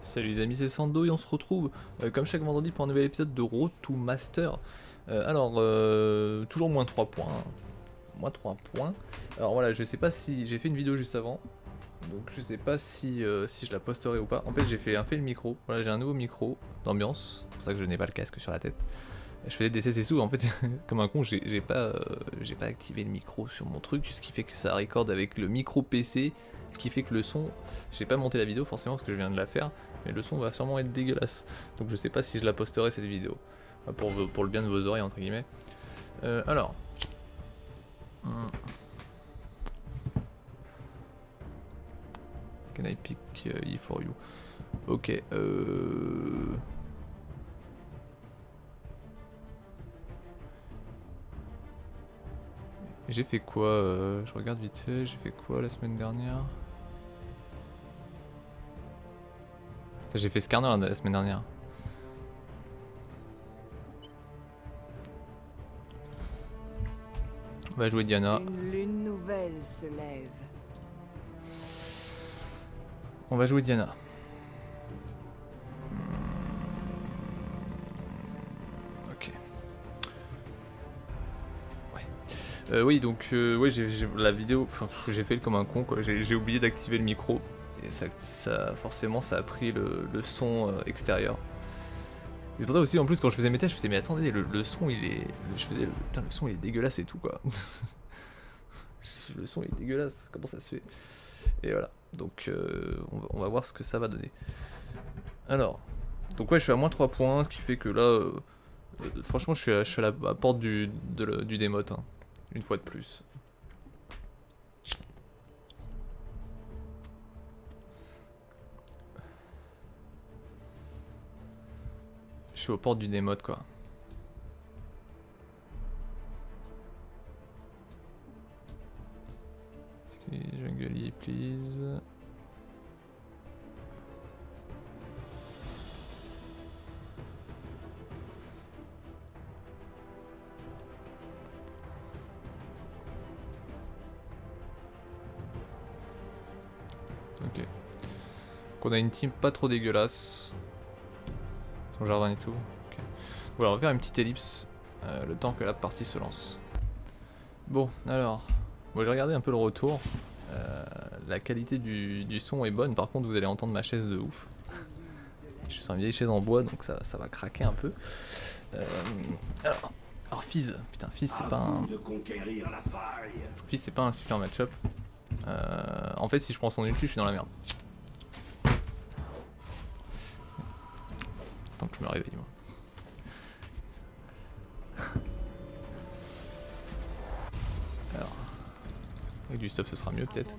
Salut les amis, c'est Sando et on se retrouve comme chaque vendredi pour un nouvel épisode de Road to Master. Toujours moins 3 points. Moins 3 points. Alors voilà, je sais pas si... J'ai fait une vidéo juste avant. Donc je sais pas si je la posterai ou pas. En fait j'ai fait le micro. Voilà, j'ai un nouveau micro d'ambiance. C'est pour ça que je n'ai pas le casque sur la tête. Je faisais des CC sous, en fait, comme un con, j'ai pas activé le micro sur mon truc, ce qui fait que ça record avec le micro PC, ce qui fait que le son, j'ai pas monté la vidéo forcément parce que je viens de la faire, mais le son va sûrement être dégueulasse. Donc je sais pas si je la posterai cette vidéo, pour le bien de vos oreilles entre guillemets. Alors. Can I pick E for you? Ok, j'ai fait quoi je regarde vite fait, j'ai fait quoi la semaine dernière? J'ai fait Skarner la semaine dernière. On va jouer Diana. Une lune nouvelle se lève. On va jouer Diana. Ok. Ouais. Oui, donc ouais, j'ai la vidéo, j'ai fait comme un con quoi. J'ai oublié d'activer le micro et ça forcément ça a pris le son extérieur. C'est pour ça aussi en plus quand je faisais mes tests, je faisais mais attendez le son il est, putain le son il est dégueulasse et tout quoi. Le son est dégueulasse, comment ça se fait? Et voilà, donc on va voir ce que ça va donner. Alors, donc ouais je suis à moins 3 points, ce qui fait que là, franchement je suis à la porte du démote, hein, une fois de plus. Je suis aux portes du démote quoi. Jungle, please. Ok. Donc on a une team pas trop dégueulasse. Son jardin et tout. Okay. Voilà, on va faire une petite ellipse le temps que la partie se lance. Bon, alors. Bon, j'ai regardé un peu le retour. La qualité du son est bonne, par contre vous allez entendre ma chaise de ouf. Je suis sur une vieille chaise en bois donc ça va craquer un peu. Alors Fizz, putain Fizz c'est pas un... Fizz c'est pas un super match-up. En fait si je prends son ulti je suis dans la merde. Attends que je me réveille moi. Alors, avec du stuff ce sera mieux peut-être.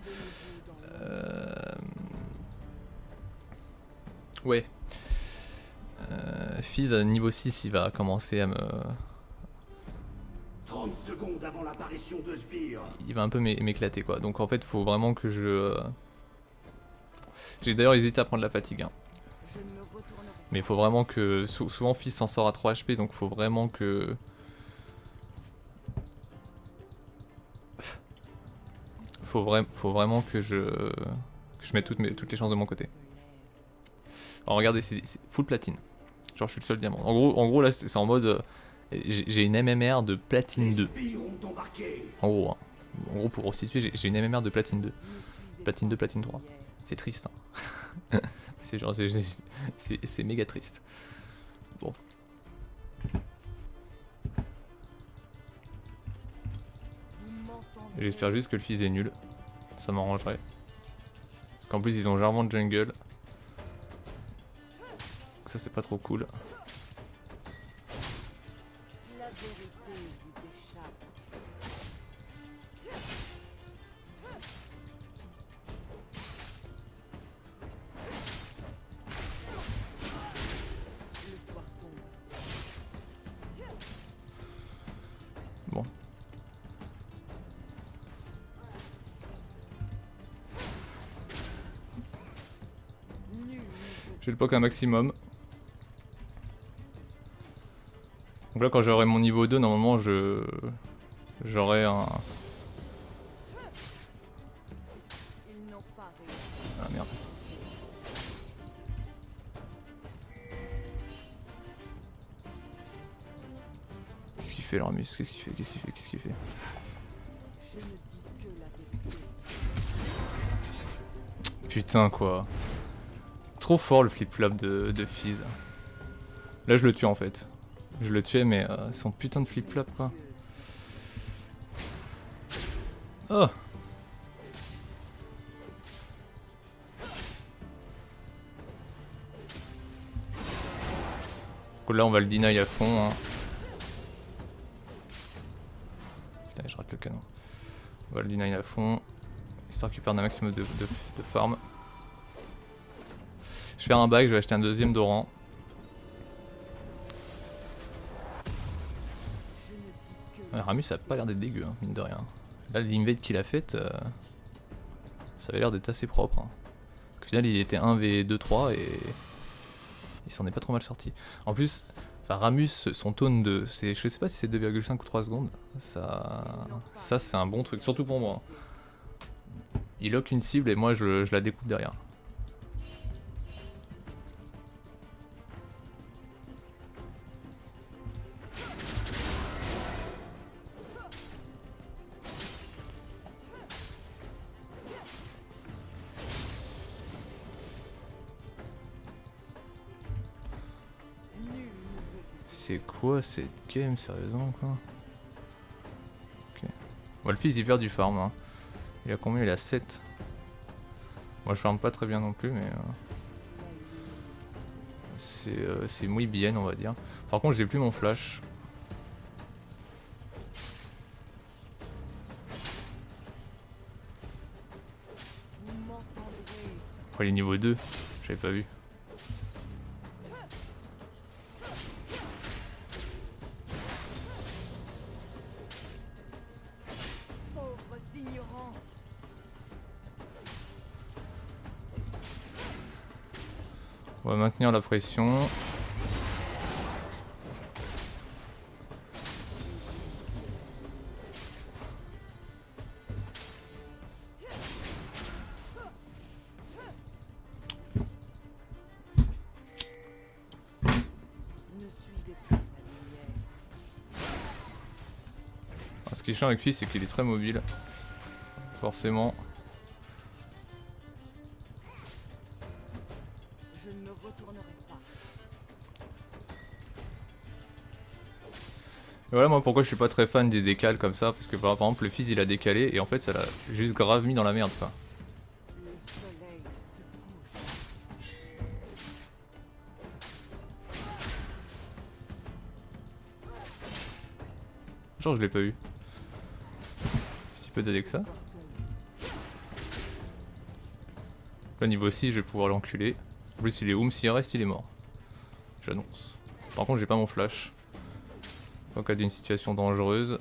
Ouais. Fizz à niveau 6 il va commencer à me... 30 secondes avant l'apparition de Sbire. Il va un peu m'éclater quoi. Donc en fait faut vraiment que je... J'ai d'ailleurs hésité à prendre la fatigue. Hein. Mais il faut vraiment que... Souvent Fizz s'en sort à 3 HP donc faut vraiment que... Faut vraiment que je mette toutes les chances de mon côté. Alors regardez, c'est full platine. Genre je suis le seul diamant. En gros là c'est en mode... j'ai une MMR de platine 2. En gros, hein. En gros pour resituer, j'ai une MMR de platine 2. Platine 2, platine 3. C'est triste. Hein. C'est genre, c'est méga triste. Bon. J'espère juste que le fils est nul. Ça m'arrangerait. Parce qu'en plus ils ont Jarvan de jungle. Ça c'est pas trop cool. La vérité vous échappe. Le soir tombe. Bon. Je vais le poke un maximum. Donc là quand j'aurai mon niveau 2 normalement j'aurai fait Ramus? Qu'est-ce qu'il fait? Qu'est-ce qu'il fait? Qu'est-ce qu'il fait? Je ne dis que la vérité. Putain quoi. Trop fort le flip-flop de Fizz. Là je le tue en fait. Je le tuais mais son putain de flip-flop quoi. Oh! Donc là on va le deny à fond hein. Putain je rate le canon. On va le deny à fond. Histoire qu'il perde un maximum de farm. Je vais faire un back, je vais acheter un deuxième Doran. Ramus a pas l'air d'être dégueu, hein, mine de rien. Là l'invade qu'il a faite, ça avait l'air d'être assez propre. Hein. Au final il était 1v2-3 et il s'en est pas trop mal sorti. En plus, Ramus, son tone de... je sais pas si c'est 2,5 ou 3 secondes. Ça c'est un bon truc, surtout pour moi. Il lock une cible et moi je la découpe derrière. C'est quoi cette game, sérieusement quoi? Ok. Bon, le fils il perd du farm. Hein. Il a combien? Il a 7. Moi je farm pas très bien non plus, mais c'est muy bien on va dire. Par contre j'ai plus mon flash. Oh, il est niveau 2, j'avais pas vu. On va maintenir la pression. Alors, ce qui est chiant avec lui, c'est qu'il est très mobile. Forcément. Et voilà moi pourquoi je suis pas très fan des décales comme ça, parce que par exemple le fils il a décalé et en fait ça l'a juste grave mis dans la merde quoi. Genre je l'ai pas eu. Si peu d'aider que ça. Là niveau 6 je vais pouvoir l'enculer. En plus il est s'il reste il est mort. J'annonce. Par contre j'ai pas mon flash. En cas d'une situation dangereuse.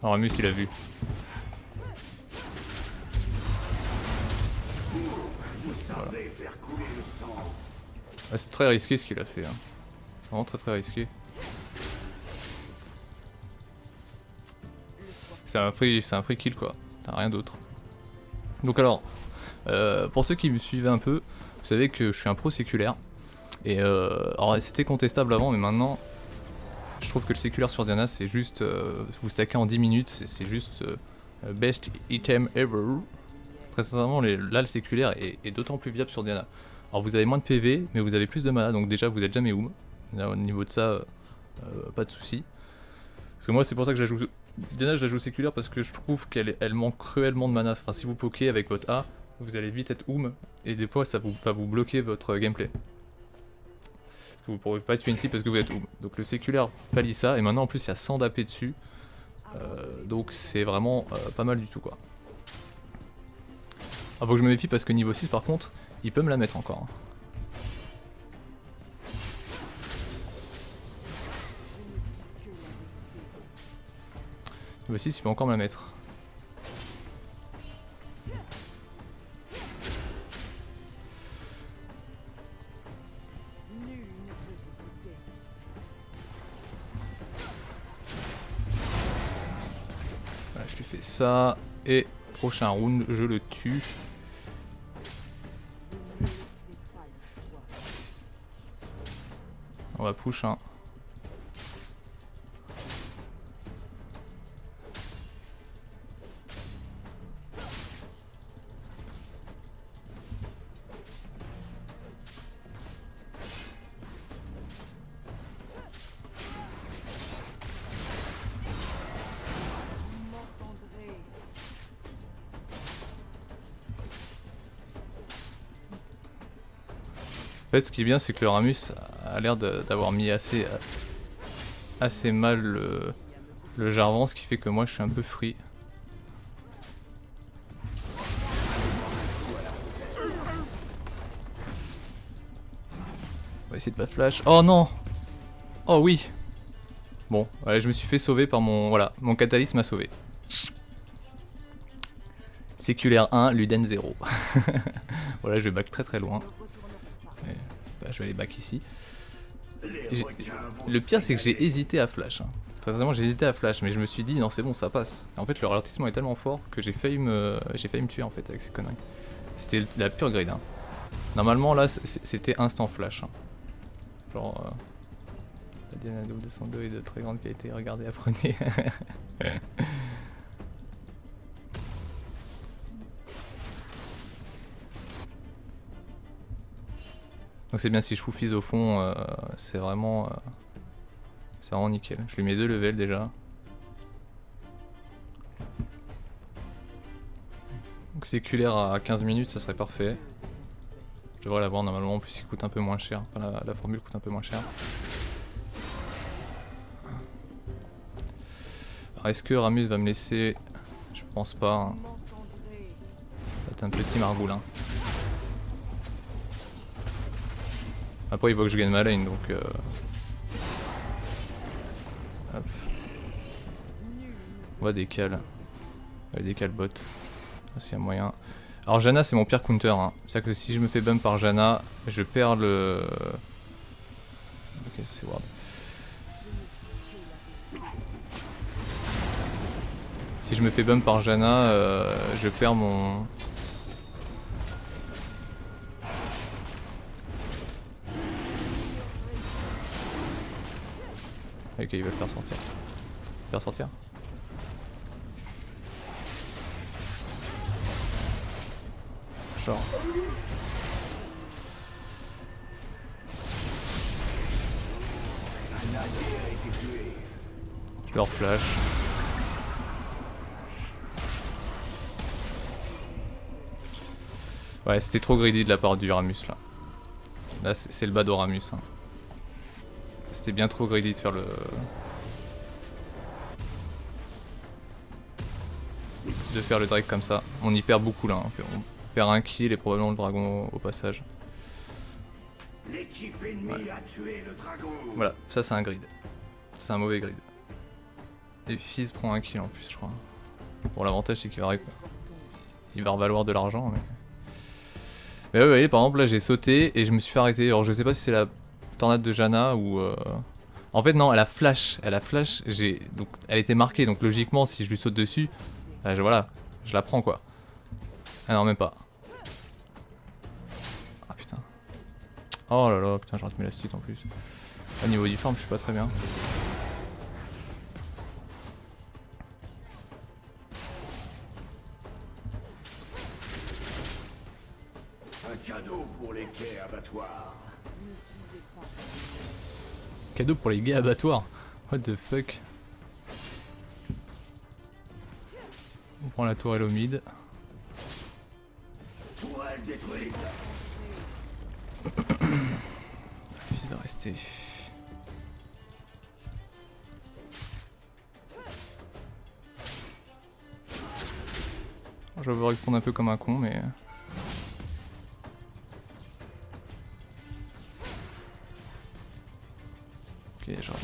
Alors Ramus il a vu. Voilà. Ah, c'est très risqué ce qu'il a fait. Hein. Vraiment très risqué. C'est un free kill quoi. T'as rien d'autre. Donc alors, pour ceux qui me suivaient un peu, vous savez que je suis un pro séculaire. Et alors c'était contestable avant mais maintenant je trouve que le séculaire sur Diana c'est juste vous stackez en 10 minutes, c'est juste best item ever. Très sincèrement là le séculaire est d'autant plus viable sur Diana. Alors vous avez moins de PV mais vous avez plus de mana donc déjà vous êtes jamais oum. Au niveau de ça pas de soucis. Parce que moi c'est pour ça que je la joue Diana, je la joue séculaire parce que je trouve qu'elle manque cruellement de mana. Enfin si vous pokez avec votre A vous allez vite être oum et des fois ça va vous bloquer votre gameplay. Parce que vous pourrez pas tuer une cible parce que vous êtes oum. Donc le séculaire pallie ça et maintenant en plus il y a 100 d'AP dessus. Donc c'est vraiment pas mal du tout quoi. Ah, faut que je me méfie parce que niveau 6 par contre il peut me la mettre encore. Niveau 6 il peut encore me la mettre. fais ça. Et prochain round, je le tue. Vous ne laissez pas le choix. On va push hein. Vous m'entendrez. En fait, ce qui est bien, c'est que le Ramus a l'air d'avoir mis assez mal le Jarvan, ce qui fait que moi je suis un peu free. On va essayer de pas flash. Oh non! Oh oui! Bon, ouais, je me suis fait sauver par mon... Voilà, mon catalyse m'a sauvé. Séculaire 1, Luden 0. Voilà, je vais back très très loin. Et, bah, je vais aller back ici. Le pire c'est que j'ai hésité à flash. Hein. Très sincèrement j'ai hésité à flash, mais je me suis dit non c'est bon ça passe. Et en fait le ralentissement est tellement fort que j'ai failli me tuer en fait avec ces conneries. C'était la pure grade. Hein. Normalement là c'était instant flash. Hein. Genre la Diana 202 est de très grande qualité, regardez apprenez. Donc c'est bien si je fous fizz au fond, c'est vraiment nickel. Je lui mets 2 levels déjà. Donc séculaire à 15 minutes, ça serait parfait. Je devrais l'avoir normalement, en plus il coûte un peu moins cher. Enfin la formule coûte un peu moins cher. Alors est-ce que Ramus va me laisser? Je pense pas. Hein. Vous m'entendrez. C'est un petit margoulin. Après il faut que je gagne ma lane donc hop. On va décal. On va décal bot. S'il y a moyen. Alors Janna c'est mon pire counter hein. C'est-à-dire que si je me fais bump par Janna, je perds le... Ok c'est ward. Si je me fais bump par Janna, je perds mon... Ok, il va le faire sortir. Faire sortir. Genre. Je leur flash. Ouais, c'était trop greedy de la part du Ramus là. Là, c'est le bad au Ramus. Hein. C'était bien trop greedy de faire le... Drake comme ça. On y perd beaucoup là. Hein. On perd un kill et probablement le dragon au passage. L'équipe ennemie a tué le dragon. Voilà, ça c'est un grid. C'est un mauvais grid. Et Fizz prend un kill en plus je crois. Bon l'avantage c'est qu'il va revaloir de l'argent mais... Mais ouais, vous voyez, par exemple là j'ai sauté et je me suis fait arrêter. Alors je sais pas si c'est la tornade de Janna ou... En fait non, elle a flash, donc elle était marquée, donc logiquement si je lui saute dessus, voilà, je la prends quoi. Ah non même pas. Ah putain. Oh là là, putain j'ai raté mes l'astuce en plus. Au niveau du farm je suis pas très bien. Un cadeau pour les quais abattoirs. Ne suivez pas. Cadeau pour les gays abattoirs. What the fuck. On prend la tourelle au mid. Tourelle détruite. Fils va rester. Je vais voir qu'il tourne un peu comme un con mais... Ok, genre...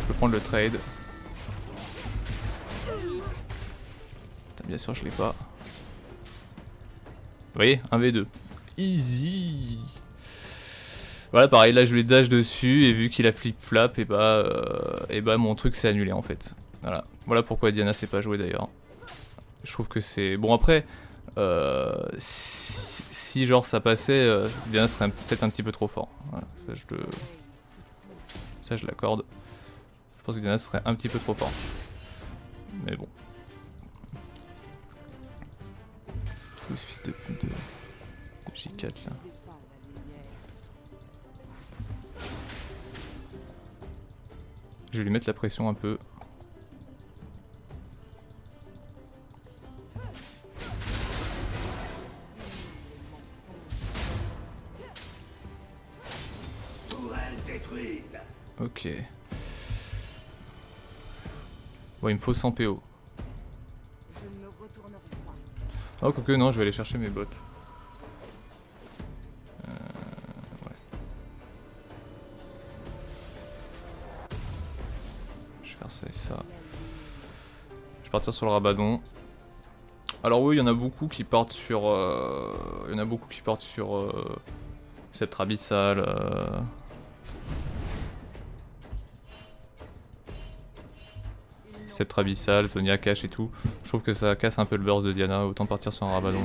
Je peux prendre le trade. Putain, bien sûr je l'ai pas. Vous voyez, 1v2. Easy. Voilà pareil, là je lui dash dessus et vu qu'il a flip flap et bah mon truc s'est annulé en fait. Voilà pourquoi Diana s'est pas jouée d'ailleurs. Je trouve que c'est... Bon après, si genre ça passait, Diana serait peut-être un petit peu trop fort. Voilà, ça je l'accorde. Je pense que Diana serait un petit peu trop fort. Mais bon. Où ce fils de J4 là. Je vais lui mettre la pression un peu. Ok. Bon, il me faut 100 PO. Oh, quoique, non, je vais aller chercher mes bottes. Ouais. Je vais faire ça et ça. Je vais partir sur le Rabadon. Alors oui, il y en a beaucoup qui partent sur... Sceptre Abyssal. Sceptre Abyssal, Zonia Cache et tout. Je trouve que ça casse un peu le burst de Diana, autant partir sur un Rabadon.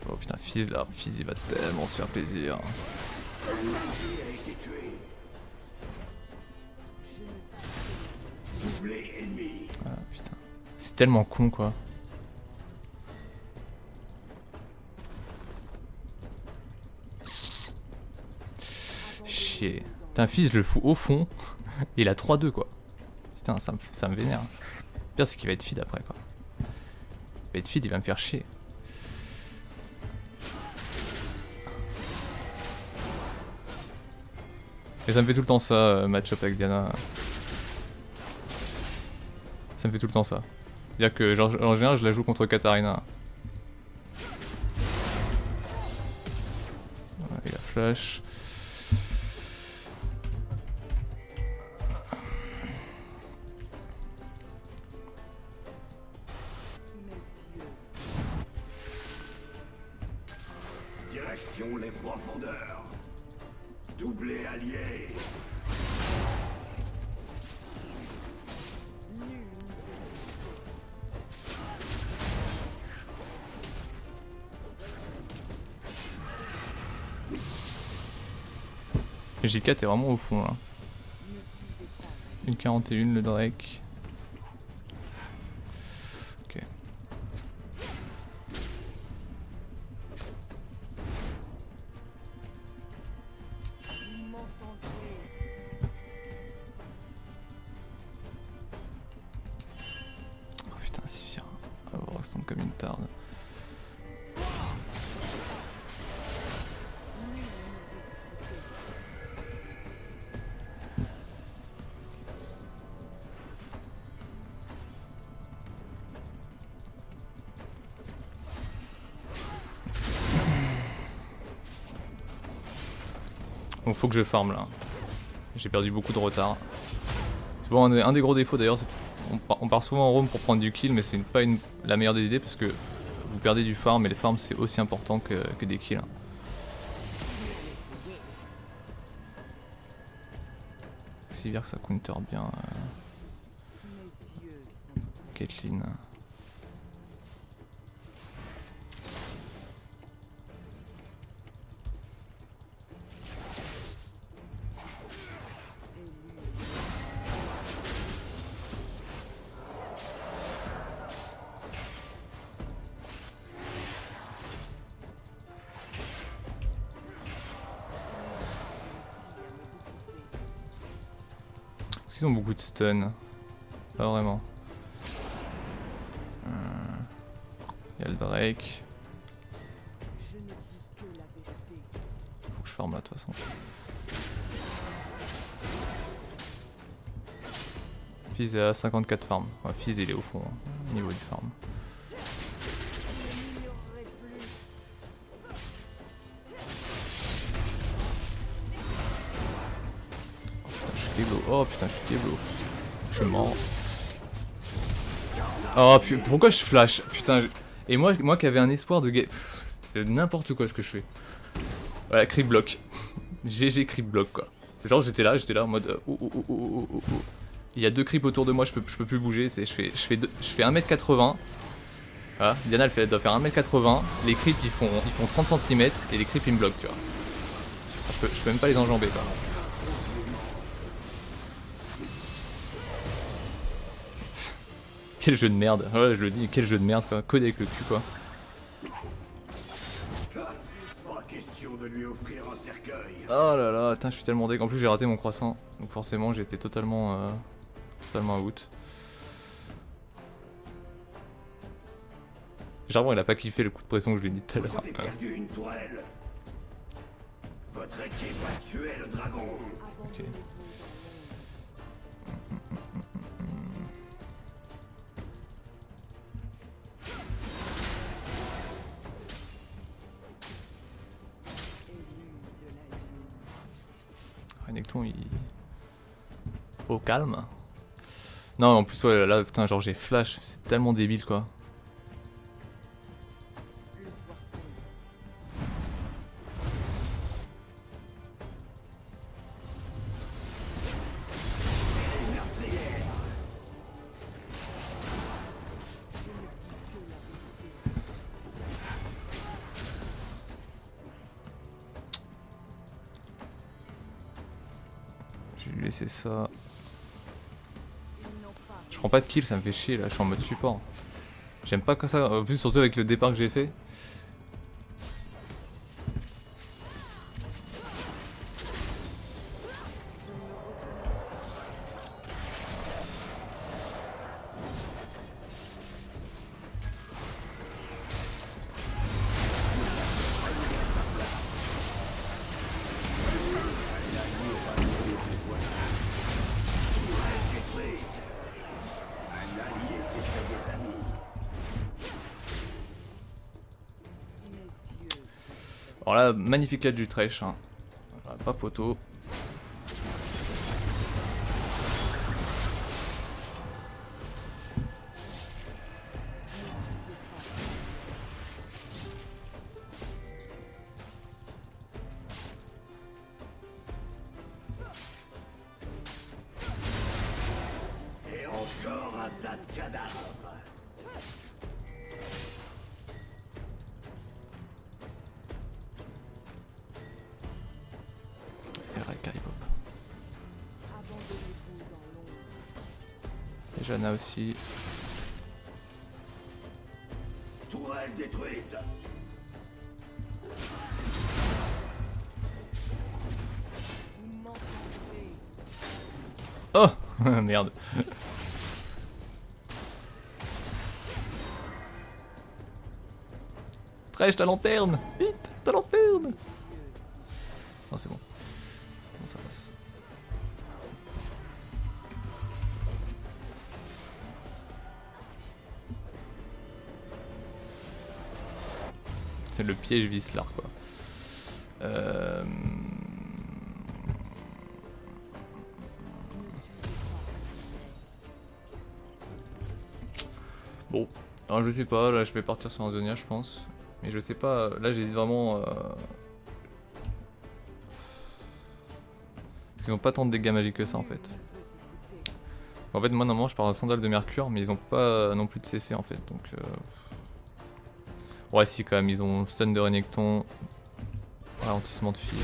Oh putain, Fizz là, Fizz il va tellement se faire plaisir. Ah putain, c'est tellement con quoi. Chier. Putain, Fizz le fout au fond, et il a 3-2 quoi. Putain, ça me vénère. Le pire, c'est qu'il va être feed après, quoi. Il va être feed, il va me faire chier. Et ça me fait tout le temps ça, match-up avec Diana. Ça me fait tout le temps ça. C'est-à-dire que, genre, en général, je la joue contre Katarina. Voilà, il a flash. Direction les profondeurs. Doublé allié. J4 est vraiment au fond là. 1,41 le Drake. Ok. Oh putain, si viens. On va voir stand comme une tarde. Bon, faut que je farm là. J'ai perdu beaucoup de retard. Souvent, un des gros défauts d'ailleurs, c'est on part souvent en roam pour prendre du kill, mais c'est pas la meilleure des idées parce que vous perdez du farm et les farms c'est aussi important que des kills. Sivir que ça counter bien. Caitlyn. Est-ce qu'ils ont beaucoup de stun? Pas vraiment. Il y a le Drake. Faut que je farme là de toute façon. Fizz est à 54 farm. Ouais, Fizz il est au fond, au niveau du farm. Oh putain, je suis Diablo. Je suis mort. Oh putain, pourquoi je flash? Putain, et moi qui avais un espoir de game. C'est n'importe quoi ce que je fais. Voilà, creep block. GG creep block quoi. Genre j'étais là en mode oh. Il y a 2 creeps autour de moi, je peux plus bouger. Je fais 1m80. Voilà, Diana elle doit faire 1m80. Les creeps ils font 30 cm et les creeps ils me bloquent, tu vois. Je peux même pas les enjamber quoi. Quel jeu de merde. Ouais, je le dis, quel jeu de merde quoi. Code avec le cul quoi. Pas question de lui offrir un cercueil. Oh là là, putain, je suis tellement deg. En plus, j'ai raté mon croissant. Donc, forcément, j'étais totalement out. Généralement, il a pas kiffé le coup de pression que je lui ai mis tout à Vous l'heure. avez perdu une tourelle. Votre équipe a tué le dragon. Ok. Renekton, il... Au calme. Non, en plus, ouais, là, putain, genre, j'ai flash. C'est tellement débile, quoi. Le soir tombe. Je vais lui laisser ça. Ils n'ont pas. Je prends pas de kill, ça me fait chier, là. Je suis en mode support. J'aime pas comme ça. En plus, surtout avec le départ que j'ai fait. Messieurs, Alors là, magnifique catch du Thresh. Hein. Voilà, pas photo. Et encore un tas de cadavres. Caripop. abandonnez-vous dans l'ombre. Et Jana aussi. Tourelle détruite. Vous m'entendrez. Oh merde. Thresh, ta lanterne. Vite, ta lanterne. Non, c'est bon. Bon, ça passe. C'est le piège Vislar quoi. Bon, alors je sais pas, là je vais partir sur un Zonia je pense. Mais je sais pas, là j'hésite vraiment... Parce qu'ils ont pas tant de dégâts magiques que ça en fait. En fait moi normalement je pars en sandale de mercure mais ils ont pas non plus de CC en fait donc... Ouais si quand même, ils ont stun de Renekton, ralentissement de fil.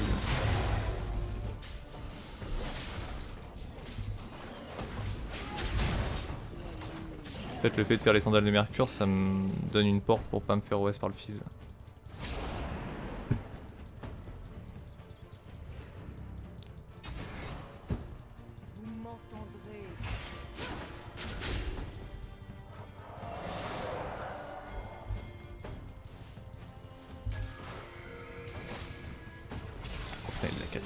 En fait le fait de faire les sandales de mercure ça me donne une porte pour pas me faire OS par le fizz. Vous m'entendrez. Oh putain il l'a catch.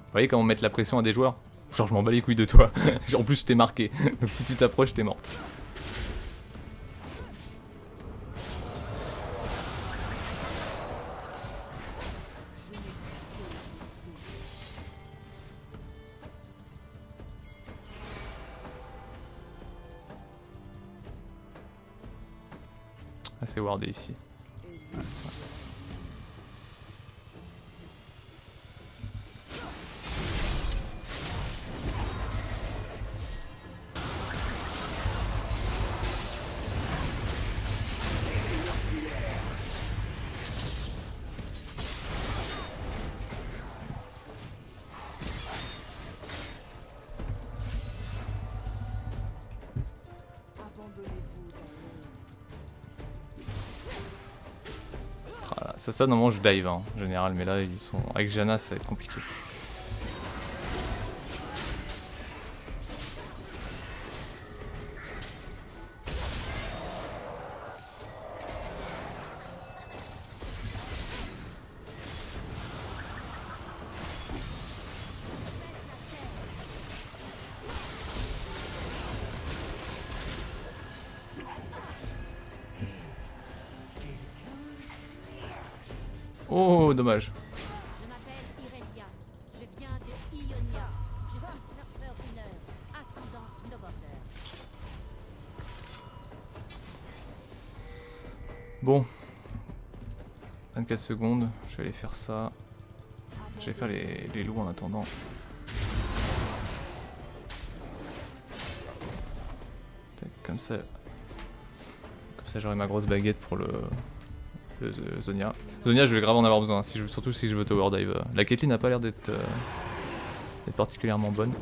Vous voyez comment mettre la pression à des joueurs? Genre je m'en bats les couilles de toi. En plus je t'ai marqué. Donc si tu t'approches t'es morte. Ah, c'est wardé ici. Et lui, abandonnez-vous dans l'ombre. Voilà. Ça normalement je dive hein, en général, mais là ils sont. Avec Janna ça va être compliqué. Oh dommage. Je m'appelle Irelia. Je viens de Ionia. Je suis surfeur mineur. Ascendance snowboarder. Bon. 24 secondes, je vais aller faire ça. Je vais faire les loups en attendant. Tac, comme ça j'aurai ma grosse baguette pour le Zonia. Zonia je vais grave en avoir besoin, surtout si je veux tower dive. La Caitlyn n'a pas l'air d'être particulièrement bonne.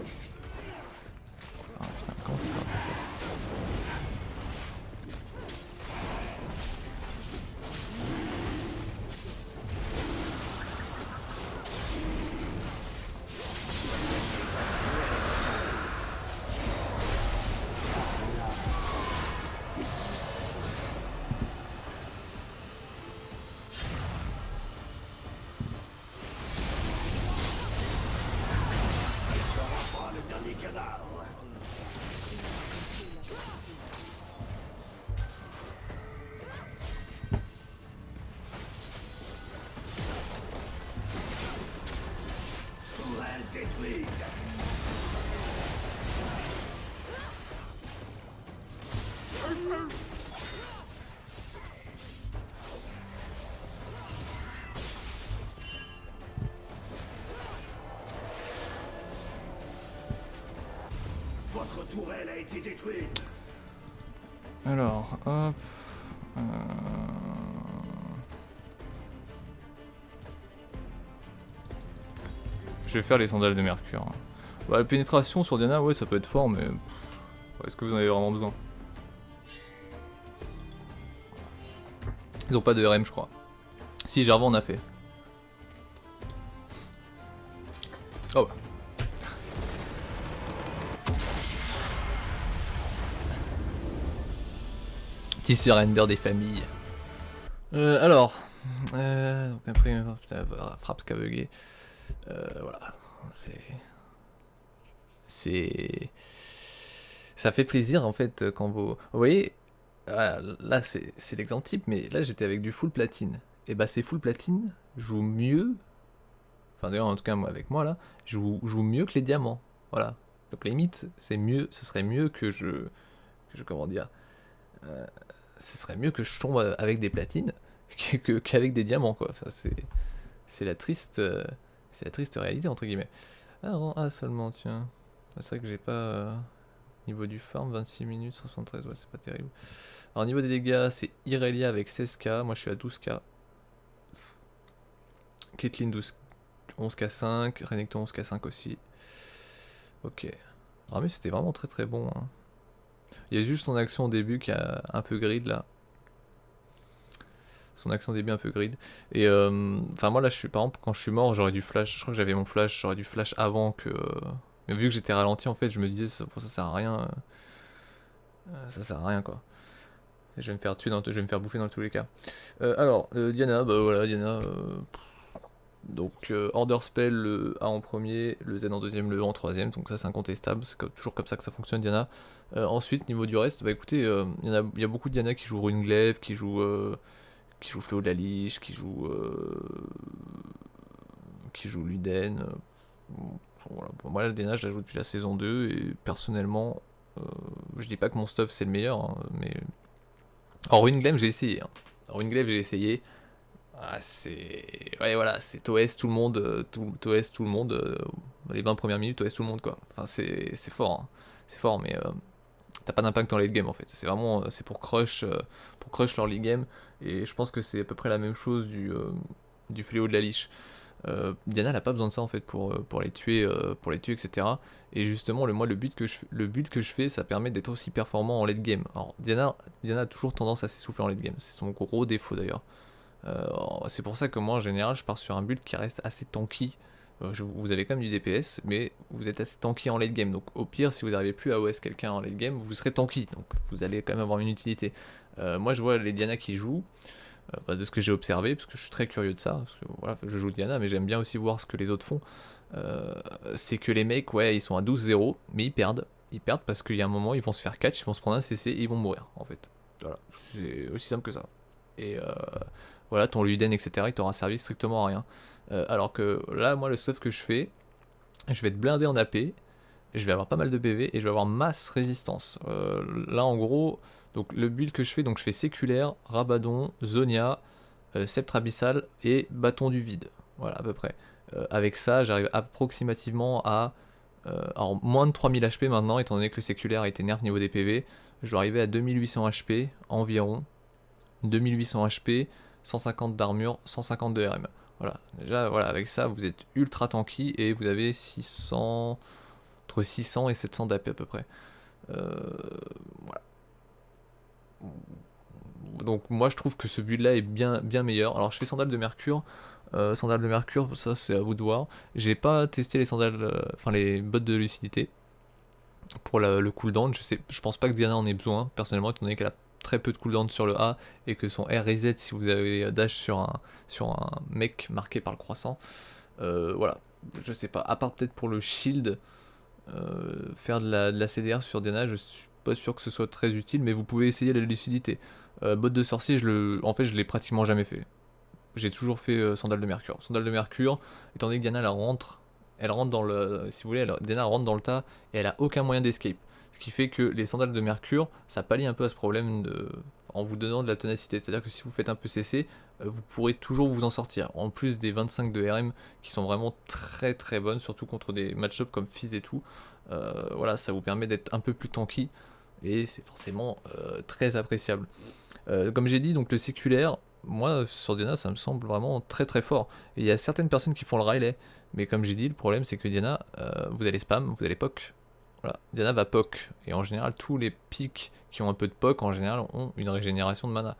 Ah putain, comment je peux rater ça? Tourelle détruite. Votre tourelle a été détruite. Alors, hop. Je vais faire les sandales de Mercure. Hein. Bah, la pénétration sur Diana, ouais, ça peut être fort, mais est-ce que vous en avez vraiment besoin? Ils ont pas de RM, je crois. Si, Jarvan en a fait. Oh bah. Petit surrender des familles. Alors. Donc après, putain, frappe scavegué. Voilà. Ça fait plaisir en fait quand vous voyez, là c'est l'exemple type, mais là j'étais avec du full platine. Et bah ces full platine jouent mieux, enfin d'ailleurs en tout cas moi avec moi là, joue mieux que les diamants. Voilà. Donc limite c'est mieux, ce serait mieux que je comment dire, ce serait mieux que je tombe avec des platines qu'avec des diamants quoi. Ça c'est la triste réalité entre guillemets. Ah, rang A seulement, tiens. C'est vrai que j'ai pas... niveau du farm, 26 minutes, 173, ouais, c'est pas terrible. Alors, niveau des dégâts, c'est Irelia avec 16k, moi je suis à 12k. Caitlyn 11k5, Renekton 11k5 aussi. Ok. Ah mais c'était vraiment très très bon. Hein. Il y a juste son action au début qui a un peu grid là. Son action au début un peu grid. Et enfin moi là je suis par exemple quand je suis mort j'aurais dû flash. Je crois que j'avais mon flash, j'aurais dû flash avant que. Mais vu que j'étais ralenti en fait je me disais ça sert à rien. Ça sert à rien quoi. Je vais me faire tuer je vais me faire bouffer dans tous les cas. Alors Diana, bah voilà Diana. Donc Order Spell le A en premier, le Z en deuxième, le E en troisième, donc ça c'est incontestable, c'est toujours comme ça que ça fonctionne Diana. Ensuite niveau du reste, bah écoutez, il y a beaucoup de Diana qui jouent Rune Glaive, qui jouent Fléau de la Liche, qui jouent Luden. Voilà. Moi la Diana je la joue depuis la saison 2 et personnellement, je dis pas que mon stuff c'est le meilleur, hein, mais Alors Runeglaive j'ai essayé. Hein. Runeglaive j'ai essayé. Ah, c'est... Ouais voilà, c'est TOS tout le monde, TOS tout le monde, les 20 premières minutes TOS tout le monde quoi. Enfin c'est fort, hein. C'est fort mais t'as pas d'impact dans late game en fait. C'est vraiment, c'est pour crush leur late game et je pense que c'est à peu près la même chose du fléau de la liche. Diana elle a pas besoin de ça en fait pour les tuer, etc. Et justement le but que je fais ça permet d'être aussi performant en late game. Alors Diana a toujours tendance à s'essouffler en late game, c'est son gros défaut d'ailleurs. C'est pour ça que moi en général je pars sur un build qui reste assez tanky. Vous avez quand même du DPS, mais vous êtes assez tanky en late game. Donc au pire, si vous n'arrivez plus à OS quelqu'un en late game, vous serez tanky. Donc vous allez quand même avoir une utilité. Moi je vois les Diana qui jouent, de ce que j'ai observé, parce que je suis très curieux de ça. Parce que voilà, je joue Diana, mais j'aime bien aussi voir ce que les autres font. C'est que les mecs, ouais, ils sont à 12-0, mais ils perdent. Ils perdent parce qu'il y a un moment, ils vont se faire catch, ils vont se prendre un CC et ils vont mourir en fait. Voilà, c'est aussi simple que ça. Et voilà, ton Luden, etc., il t'aura servi strictement à rien. Alors que là, moi, le stuff que je fais, je vais être blindé en AP, je vais avoir pas mal de PV et je vais avoir masse résistance. Là, en gros, donc le build que je fais, donc je fais séculaire, Rabadon, Zonia, Sceptre Abyssal et Bâton du Vide. Voilà, à peu près. Avec ça, j'arrive approximativement à alors, moins de 3000 HP maintenant, étant donné que le séculaire a été nerf niveau des PV. Je dois arriver à 2800 HP environ. 2800 HP, 150 d'armure, 150 de RM. Voilà, déjà voilà, avec ça vous êtes ultra tanky et vous avez 600, entre 600 et 700 d'AP à peu près. Voilà. Donc moi je trouve que ce build là est bien meilleur. Alors je fais sandales de mercure. Sandales de mercure, ça c'est à vous de voir. J'ai pas testé les sandales, enfin les bottes de lucidité pour le cooldown. Je pense pas que Diana en ait besoin personnellement, étant donné qu'elle a très peu de cooldown sur le A et que son R reset si vous avez dash sur un mec marqué par le croissant. Voilà, je sais pas, à part peut-être pour le shield, faire de la CDR sur Diana, je suis pas sûr que ce soit très utile, mais vous pouvez essayer la lucidité. Botte de sorcier, en fait je l'ai pratiquement jamais fait. J'ai toujours fait sandales de mercure. Sandales de mercure, étant donné que Diana elle rentre dans le, si vous voulez, Diana rentre dans le tas et elle a aucun moyen d'escape. Ce qui fait que les sandales de mercure, ça pallie un peu à ce problème en vous donnant de la ténacité. C'est-à-dire que si vous faites un peu CC, vous pourrez toujours vous en sortir. En plus des 25 de RM qui sont vraiment très bonnes, surtout contre des match-ups comme Fizz et tout. Voilà, ça vous permet d'être un peu plus tanky et c'est forcément très appréciable. Comme j'ai dit, donc le séculaire, moi sur Diana ça me semble vraiment très fort. Et il y a certaines personnes qui font le Riley, mais comme j'ai dit, le problème c'est que Diana, vous allez spam, vous allez poke. Voilà, Diana va poke, et en général tous les pics qui ont un peu de poke en général ont une régénération de mana.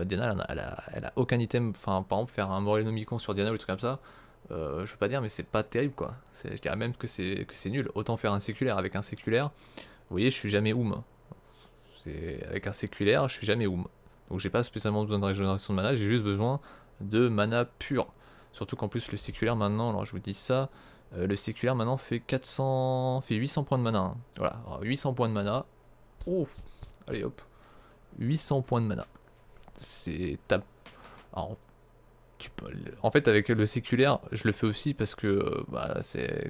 Diana elle a aucun item, enfin par exemple faire un Morelnomicon sur Diana ou des trucs comme ça, je veux pas dire mais c'est pas terrible quoi. Je dirais même que c'est nul, autant faire un séculaire. Avec un séculaire, vous voyez je suis jamais oum. Avec un séculaire je suis jamais oum. Donc j'ai pas spécialement besoin de régénération de mana, j'ai juste besoin de mana pur. Surtout qu'en plus le séculaire maintenant, alors je vous dis ça, le séculaire maintenant fait 800 points de mana. Hein. Voilà, alors 800 points de mana. Oh, allez hop, 800 points de mana. C'est alors, en fait avec le séculaire, je le fais aussi parce que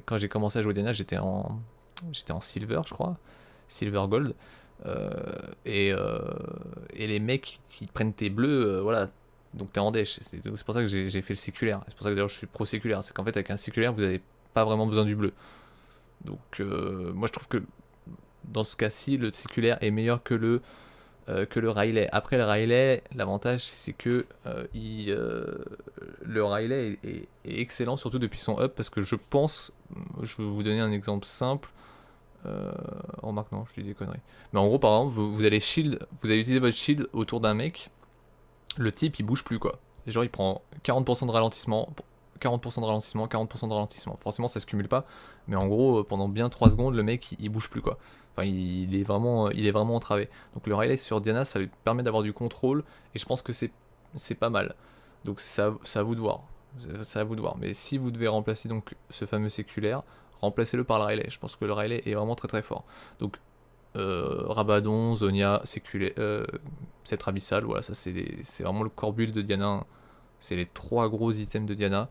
quand j'ai commencé à jouer Diana, j'étais en silver je crois, silver gold. Et les mecs qui prennent tes bleus, voilà, donc t'es en dèche. C'est pour ça que j'ai fait le séculaire. C'est pour ça que d'ailleurs je suis pro séculaire. C'est qu'en fait avec un séculaire vous n'avez pas vraiment besoin du bleu. Donc moi je trouve que dans ce cas-ci le séculaire est meilleur que le Riley. Après le Riley, l'avantage c'est que le Riley est excellent surtout depuis son up parce que je vais vous donner un exemple simple. Remarque non, je dis des conneries. Mais en gros par exemple vous allez utiliser votre shield autour d'un mec, le type il bouge plus quoi. Genre il prend 40% de ralentissement, 40% de ralentissement, 40% de ralentissement. Forcément ça se cumule pas, mais en gros pendant bien 3 secondes le mec il bouge plus quoi. Enfin il est vraiment entravé. Donc le relay sur Diana ça lui permet d'avoir du contrôle et je pense que c'est pas mal. Donc c'est à vous de voir. C'est à vous de voir. Mais si vous devez remplacer donc ce fameux séculaire, remplacez-le par le Riley. Je pense que le Riley est vraiment très fort. Donc Rabadon, Zonia, Sceptre Abyssal, voilà, ça c'est vraiment le core build de Diana. C'est les 3 gros items de Diana.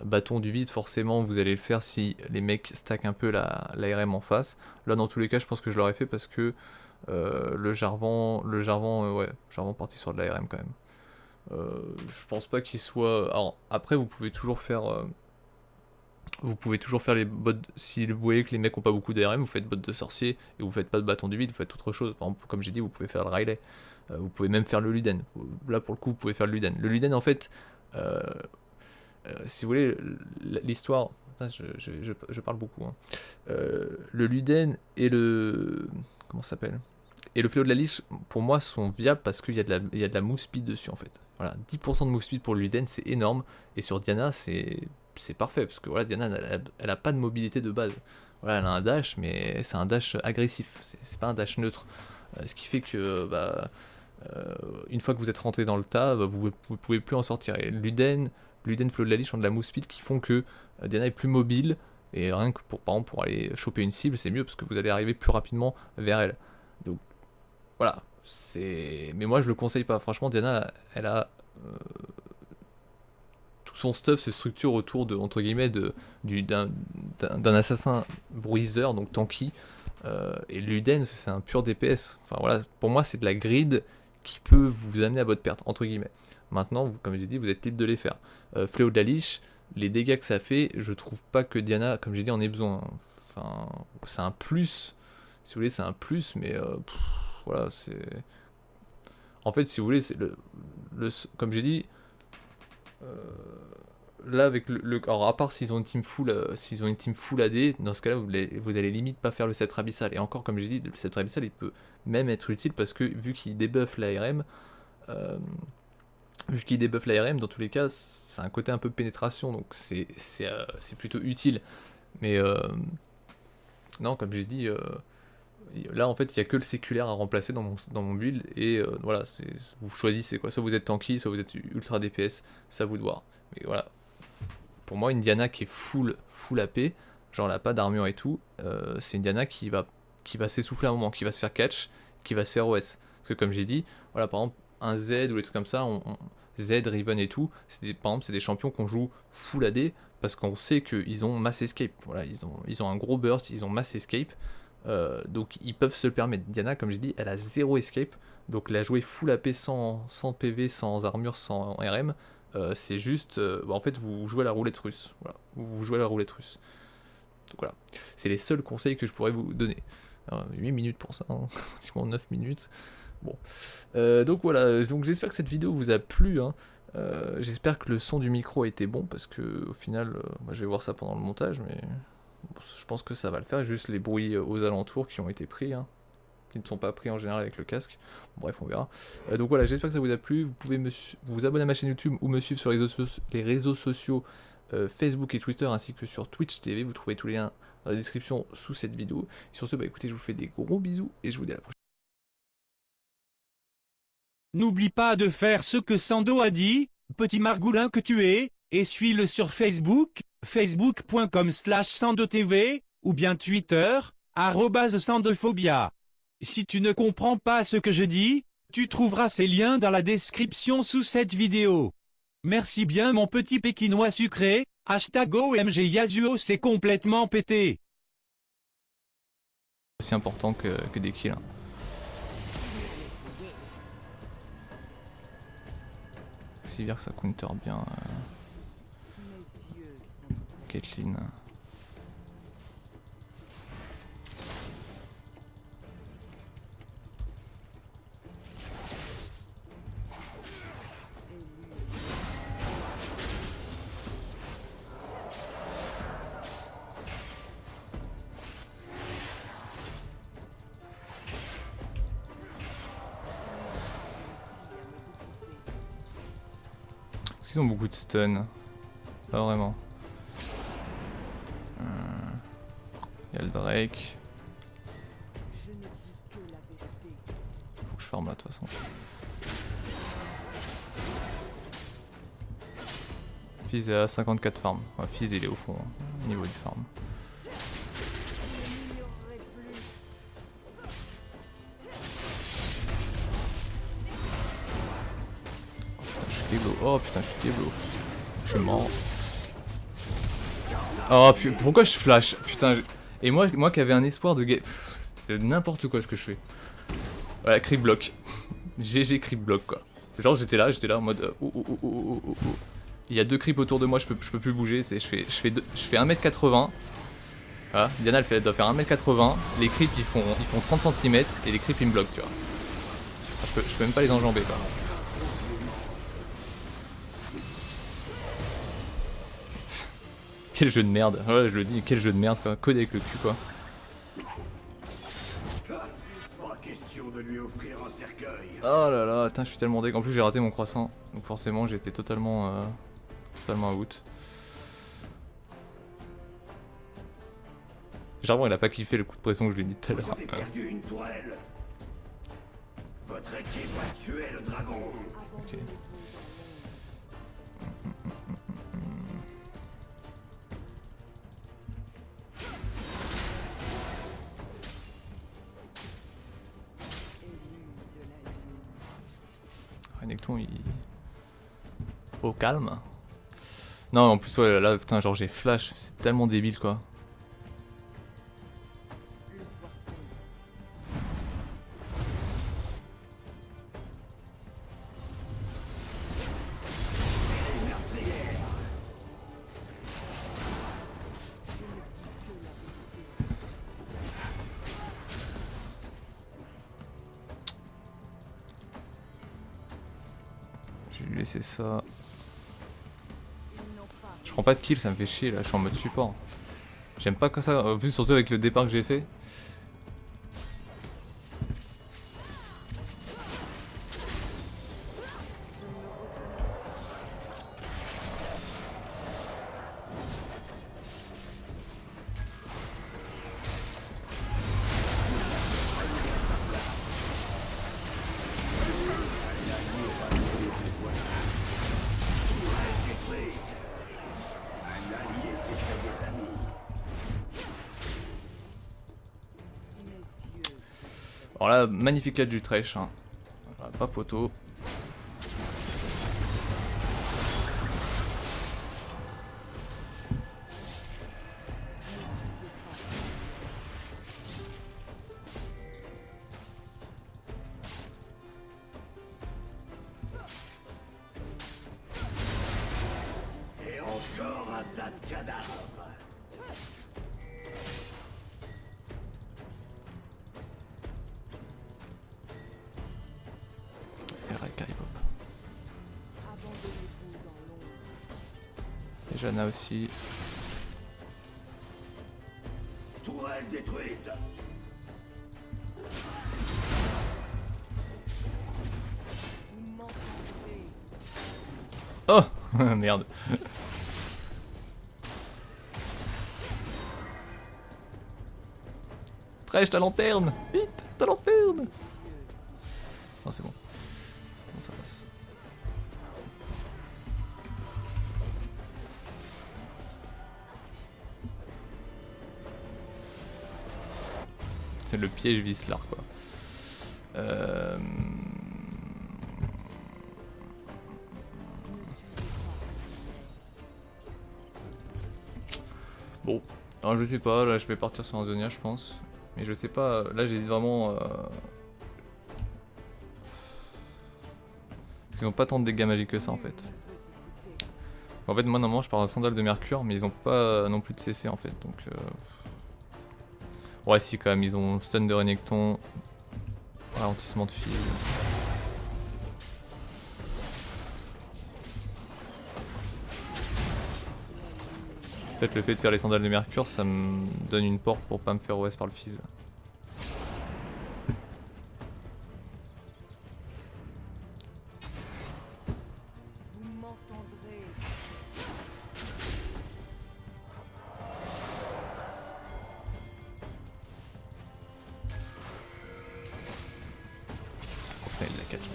Bâton du vide, forcément, vous allez le faire si les mecs stackent un peu la RM en face. Là, dans tous les cas, je pense que je l'aurais fait parce que le Jarvan, ouais, Jarvan parti sur de la RM quand même. Je pense pas qu'il soit... Alors, après, vous pouvez toujours faire les bots, si vous voyez que les mecs ont pas beaucoup d'ARM, vous faites bot de sorcier, et vous faites pas de bâton du vide, vous faites autre chose. Par exemple, comme j'ai dit, vous pouvez faire le Riley, vous pouvez même faire le Luden. Là, pour le coup, vous pouvez faire le Luden. Le Luden, en fait, si vous voulez, l'histoire... Je parle beaucoup. Hein. Le Luden et le... Comment ça s'appelle? Et le Fléau de la Liche, pour moi, sont viables parce qu'il y a de la move speed dessus, en fait. Voilà, 10% de move speed pour le Luden, c'est énorme. Et sur Diana, c'est parfait, parce que voilà, Diana, elle a pas de mobilité de base. Voilà, elle a un dash, mais c'est un dash agressif, c'est pas un dash neutre. Ce qui fait que, une fois que vous êtes rentré dans le tas, vous pouvez plus en sortir. Et Luden, Fléau de la Liche ont de la move speed qui font que Diana est plus mobile, et rien que par exemple, pour aller choper une cible, c'est mieux, parce que vous allez arriver plus rapidement vers elle. Donc, voilà, mais moi je le conseille pas. Franchement, Diana, elle a tout son stuff se structure autour de, entre guillemets, d'un assassin bruiseur, donc tanky. Et Luden, c'est un pur DPS. Enfin voilà, pour moi c'est de la grid qui peut vous amener à votre perte, entre guillemets. Maintenant, comme j'ai dit, vous êtes libre de les faire. Fléau de la Liche, les dégâts que ça fait, je trouve pas que Diana, comme j'ai dit, en ait besoin. Enfin, c'est un plus. Si vous voulez, c'est un plus, mais voilà, c'est... En fait, si vous voulez, c'est comme j'ai dit, là avec alors à part s'ils ont une team full, AD, dans ce cas-là, vous allez limite pas faire le sceptre abyssal. Et encore, comme j'ai dit, le sceptre abyssal, il peut même être utile parce que vu qu'il débuff l'ARM, dans tous les cas, c'est un côté un peu pénétration, donc c'est plutôt utile. Mais non, comme j'ai dit. Là en fait il n'y a que le séculaire à remplacer dans mon build et voilà, vous choisissez quoi, soit vous êtes tanky, soit vous êtes ultra DPS, c'est à vous de voir. Mais voilà, pour moi une Diana qui est full AP, genre elle a pas d'armure et tout, c'est une Diana qui va s'essouffler à un moment, qui va se faire catch, qui va se faire OS. Parce que comme j'ai dit, voilà par exemple un Z ou des trucs comme ça, Z, Riven et tout, par exemple c'est des champions qu'on joue full AD parce qu'on sait qu'ils ont mass escape, voilà, ils ont un gros burst, ils ont mass escape. Donc ils peuvent se le permettre. Diana, comme j'ai dit, elle a 0 escape, donc la jouer full AP sans PV, sans armure, sans RM, c'est juste, en fait vous jouez à la roulette russe. Voilà, vous jouez à la roulette russe. Donc voilà, c'est les seuls conseils que je pourrais vous donner. Alors, 8 minutes pour ça, hein. Pratiquement 9 minutes. Bon, donc voilà, donc j'espère que cette vidéo vous a plu. Hein. J'espère que le son du micro a été bon, parce que au final, moi, je vais voir ça pendant le montage, mais... Je pense que ça va le faire, juste les bruits aux alentours qui ont été pris, hein, qui ne sont pas pris en général avec le casque. Bref, on verra. Donc voilà, j'espère que ça vous a plu. Vous pouvez vous abonner à ma chaîne YouTube ou me suivre sur les réseaux sociaux Facebook et Twitter, ainsi que sur Twitch TV. Vous trouvez tous les liens dans la description sous cette vidéo. Et sur ce, écoutez, je vous fais des gros bisous et je vous dis à la prochaine. N'oublie pas de faire ce que Sando a dit, petit margoulin que tu es, et suis-le sur Facebook, facebook.com/SandoTV, ou bien Twitter, @Sandophobia. Si tu ne comprends pas ce que je dis, tu trouveras ces liens dans la description sous cette vidéo. Merci bien mon petit pékinois sucré, #OMG Yasuo c'est complètement pété. Aussi important que des kills. Hein. Sivir que ça counter bien. Caitlyn. Est-ce qu'ils ont beaucoup de stun? Pas vraiment. Il y a le Drake. Faut que je farme là de toute façon. Fizz est à 54 farm. Ouais, Fizz il est au fond, au niveau du farm. Oh putain, je suis Keblo. Oh putain, je suis Keblo. Je suis mort. Oh pourquoi je flash? Putain, et moi qui avais un espoir de game. C'est n'importe quoi ce que je fais. Voilà, creep block. GG creep block quoi. Genre j'étais là en mode oh. Il y a 2 creeps autour de moi, je peux plus bouger, je fais 1m80. Voilà, Diana elle doit faire 1m80, les creeps ils font 30 cm et les creeps ils me bloquent, tu vois. Enfin, je peux même pas les enjamber quoi. Quel jeu de merde, ouais je le dis, quel jeu de merde quoi, code avec le cul quoi. Pas question de lui offrir un cercueil. Oh là là, putain je suis tellement deg, en plus j'ai raté mon croissant, donc forcément j'étais totalement out. Généralement il a pas kiffé le coup de pression que je lui ai mis tout à Vous l'heure. avez perdu une tourelle. Votre équipe a tué le dragon. Ok. Renekton il... Au calme. Non en plus ouais là putain genre j'ai flash, c'est tellement débile quoi. Je vais lui laisser ça. Je prends pas de kill, ça me fait chier là, je suis en mode support. J'aime pas que ça, en plus surtout avec le départ que j'ai fait. Alors là, magnifique catch du Thresh, hein. Voilà, pas photo. Et encore un tas de cadavres. Et Janna aussi. Tourelle détruite. Oh merde. Thresh, ta lanterne. Vite, ta lanterne. Non c'est bon. Bon, ça passe. C'est le piège Vislar quoi. Bon, alors je sais pas, là je vais partir sur un Zonia je pense. Mais je sais pas, là j'hésite vraiment... Parce qu'ils ont pas tant de dégâts magiques que ça en fait. En fait moi normalement je pars à sandale de mercure mais ils ont pas non plus de CC en fait donc... Ouais si quand même, ils ont stun de Renekton, ralentissement de fil. En fait le fait de faire les sandales de mercure ça me donne une porte pour pas me faire OS par le fizz. Il a 4 chances.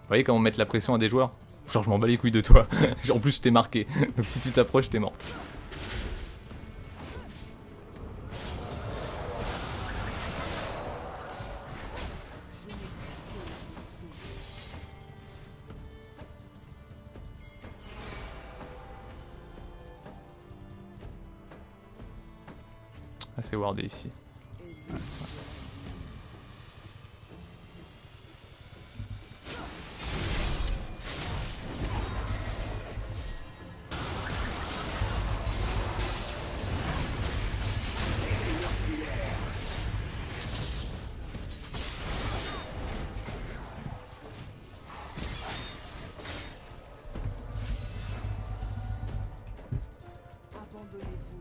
Vous voyez comment mettre la pression à des joueurs? Genre je m'en bats les couilles de toi. En plus je t'ai marqué. Donc si tu t'approches t'es morte. assez wardé ici. Abandonnez-vous.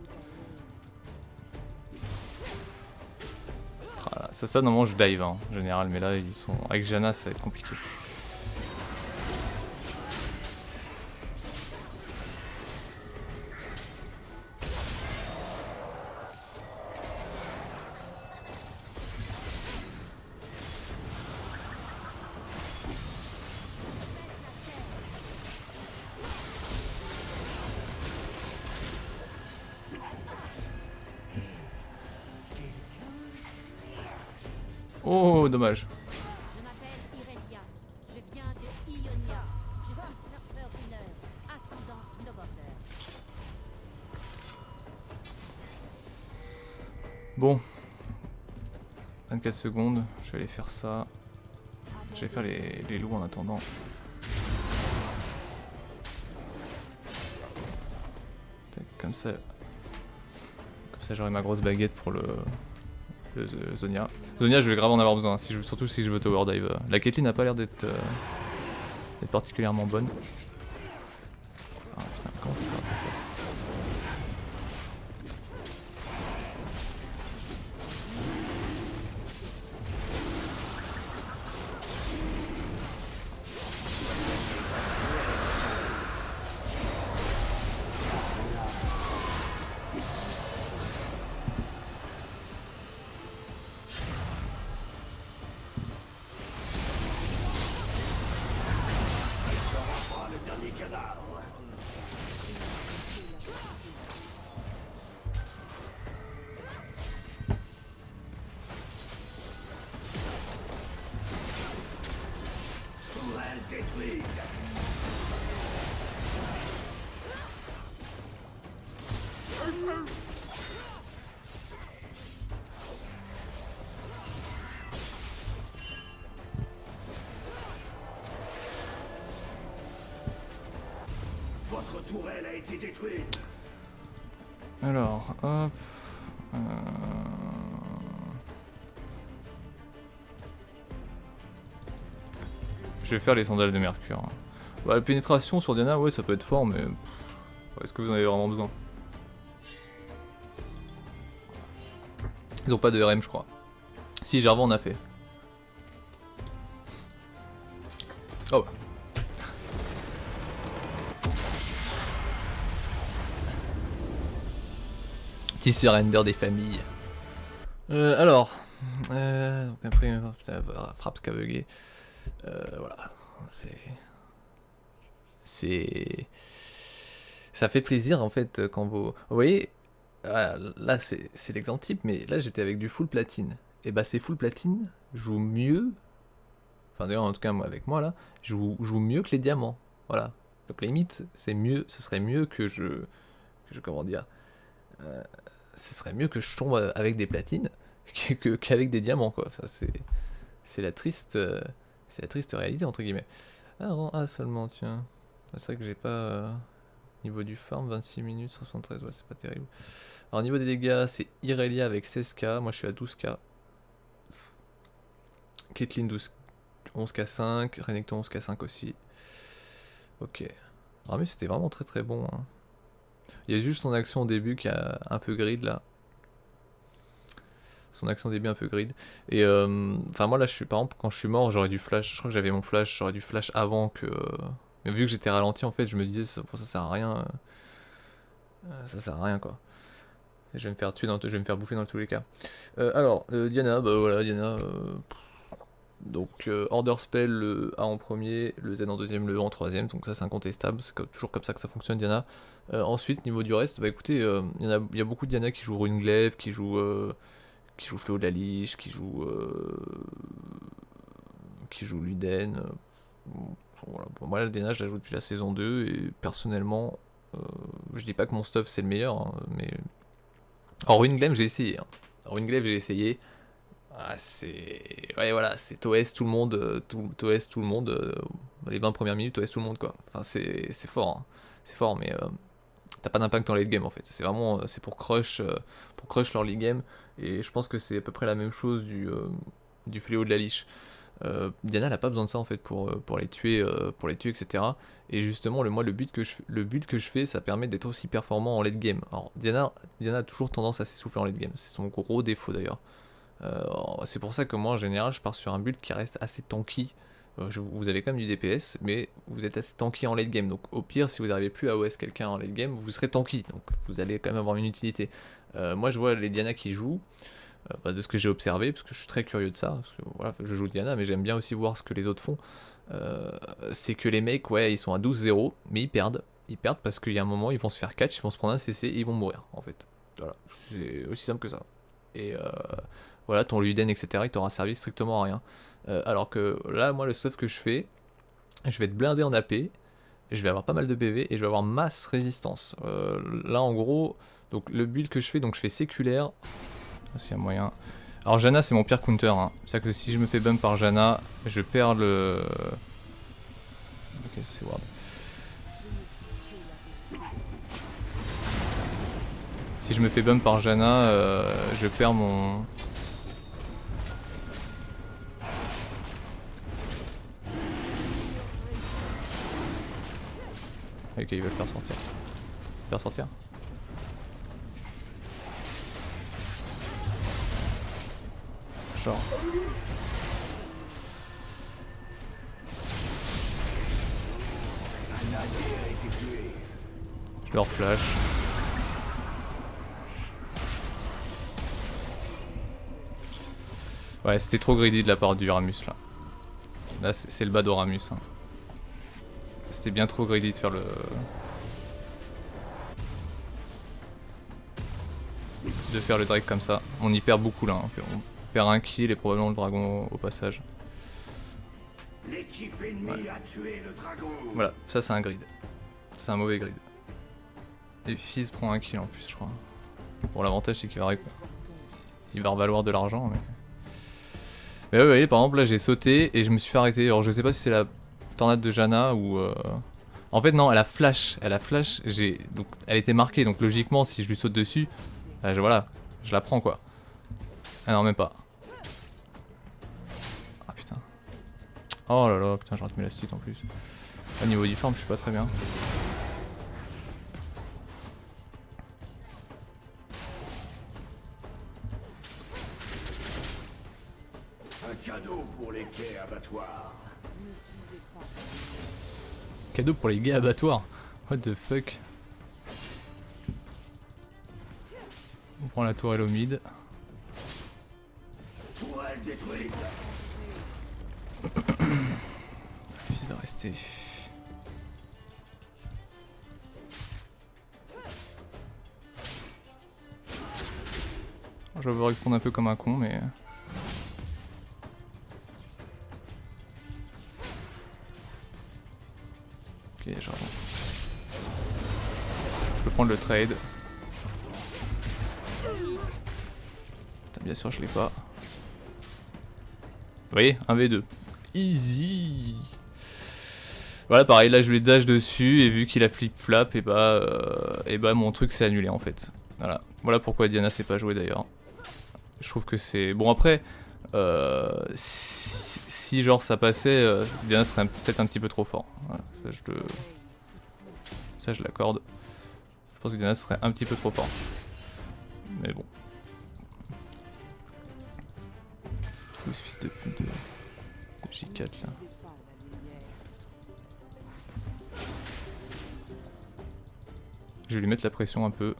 Ça normalement je dive hein, en général, mais là ils sont avec Janna ça va être compliqué. Oh dommage. Je m'appelle Irelia. Je viens de Ionia. Je suis surfeur mineur. Ascendance snowboarder. Bon. 24 secondes, je vais aller faire ça. Je vais faire les loups en attendant. Tac, comme ça j'aurai ma grosse baguette pour le Zonia. Zonia je vais grave en avoir besoin, surtout si je veux tower dive. La Caitlyn n'a pas l'air d'être particulièrement bonne. Ah putain, comment je peux rater ça? Tourelle détruite. Votre tourelle a été détruite. Alors, hop. Je vais faire les sandales de Mercure. Hein. Bah, la pénétration sur Diana, ouais, ça peut être fort, mais est-ce que vous en avez vraiment besoin? Ils ont pas de RM, je crois. Si, Jarvan en a fait. Oh bah. Petit surrender des familles. Alors. Donc après, putain, frappe scavegué. Voilà. Ça fait plaisir en fait quand vous voyez, là c'est l'exemple type, mais là j'étais avec du full platine. Et bah ces full platine jouent mieux, enfin d'ailleurs en tout cas moi avec moi là, joue mieux que les diamants. Voilà. Donc limite c'est mieux, ce serait mieux que je comment dire, ce serait mieux que je tombe avec des platines qu'avec des diamants quoi. Ça c'est la triste réalité entre guillemets. Ah, rang A seulement, tiens. C'est vrai que j'ai pas... niveau du farm, 26 minutes, 173, ouais, c'est pas terrible. Alors, niveau des dégâts, c'est Irelia avec 16k, moi je suis à 12k. Caitlyn 11k5, Renekton 11k5 aussi. Ok. Ah mais c'était vraiment très très bon. Hein. Il y a juste son action au début qui a un peu grid là. Son action au début un peu grid. Et enfin moi là je suis par exemple quand je suis mort j'aurais dû flash. Je crois que j'avais mon flash, j'aurais dû flash avant que. Mais vu que j'étais ralenti en fait je me disais ça sert à rien. Ça sert à rien quoi. Et je vais me faire tuer je vais me faire bouffer dans tous les cas. Alors Diana, bah voilà Diana. Donc Order Spell le A en premier, le Z en deuxième, le E en troisième, donc ça c'est incontestable, c'est toujours comme ça que ça fonctionne Diana. Ensuite niveau du reste, bah écoutez, il y a beaucoup de Diana qui jouent Rune Glaive, qui jouent Fléau de la Liche, qui jouent Luden. Voilà. Bon, moi la Diana je la joue depuis la saison 2 et personnellement, je dis pas que mon stuff c'est le meilleur, hein, mais En Runeglaive j'ai essayé. Hein. Runeglaive j'ai essayé. Ah, c'est... Ouais voilà, c'est TOS tout le monde, TOS tout le monde, les 20 premières minutes TOS tout le monde quoi. Enfin c'est fort, hein. C'est fort mais t'as pas d'impact en late game en fait. C'est vraiment, c'est pour crush leur late game. Et je pense que c'est à peu près la même chose du fléau de la liche. Diana elle a pas besoin de ça en fait pour les tuer, etc. Et justement le but que je fais ça permet d'être aussi performant en late game. Alors Diana a toujours tendance à s'essouffler en late game, c'est son gros défaut d'ailleurs. C'est pour ça que moi en général je pars sur un build qui reste assez tanky. Vous avez quand même du DPS mais vous êtes assez tanky en late game, donc au pire si vous n'arrivez plus à OS quelqu'un en late game vous serez tanky, donc vous allez quand même avoir une utilité. Moi je vois les Diana qui jouent, de ce que j'ai observé, parce que je suis très curieux de ça, parce que voilà, je joue Diana mais j'aime bien aussi voir ce que les autres font. C'est que les mecs ouais ils sont à 12-0 mais ils perdent parce qu'il y a un moment ils vont se faire catch, ils vont se prendre un CC et ils vont mourir en fait. Voilà, c'est aussi simple que ça. Et voilà, ton Luden, etc., il t'aura servi strictement à rien. Alors que là, moi, le stuff que je fais, je vais être blindé en AP, je vais avoir pas mal de PV et je vais avoir masse résistance. Là, en gros, donc le build que je fais, donc je fais séculaire. S'il y a moyen. Alors, Janna, c'est mon pire counter. Hein. C'est-à-dire que si je me fais bump par Janna, je perds le. Ok, c'est ward. Si je me fais bump par Janna, je perds mon. Ok, il veut le faire sortir. Faire sortir. Genre. Je leur flash. Ouais, c'était trop greedy de la part du Ramus là. Là, c'est le bas de Ramus. Hein. C'était bien trop greedy de faire le... Drake comme ça. On y perd beaucoup là. Hein. On perd un kill et probablement le dragon au passage. L'équipe ennemie a tué le dragon. Voilà, ça c'est un grid. C'est un mauvais grid. Et Fizz prend un kill en plus je crois. Bon l'avantage c'est qu'il va revaloir de l'argent mais... Mais ouais, vous voyez, par exemple, là j'ai sauté et je me suis fait arrêter. Alors je sais pas si c'est la tornade de Janna ou... En fait non, elle a flash, donc, elle était marquée, donc logiquement si je lui saute dessus, voilà, je la prends quoi. Ah non, même pas. Ah putain. Oh là là, putain, j'ai raté mes lastiques en plus. Au niveau du farm, je suis pas très bien. Un cadeau pour les quais abattoirs. Cadeau pour les gays abattoirs. What the fuck. On prend la tourelle au mid. Tourelle détruite. Fils de rester. Je vais répondre un peu comme un con mais... Ok, genre... Je peux prendre le trade. Putain, bien sûr je l'ai pas. Vous voyez, 1v2. Easy. Voilà, pareil, là je lui dash dessus et vu qu'il a flip-flap, et bah mon truc s'est annulé en fait. Voilà pourquoi Diana s'est pas joué d'ailleurs. Je trouve que c'est... Bon après, si genre ça passait, Diana serait peut-être un petit peu trop fort. Voilà, ça je l'accorde. Je pense que Diana serait un petit peu trop fort. Mais bon. Où ce fils de J4 là. Je vais lui mettre la pression un peu.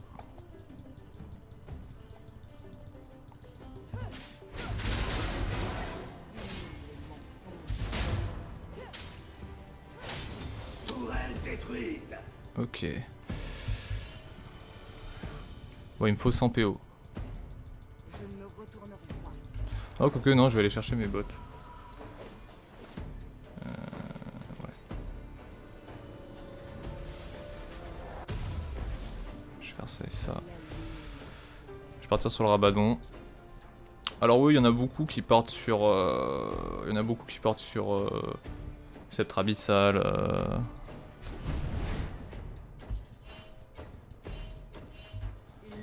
Ok. Bon, il me faut 100 PO. Oh, quoique non, je vais aller chercher mes bots. Ouais. Je vais faire ça et ça. partir sur le Rabadon. Alors oui, il y en a beaucoup qui partent sur... Sceptre Abyssal.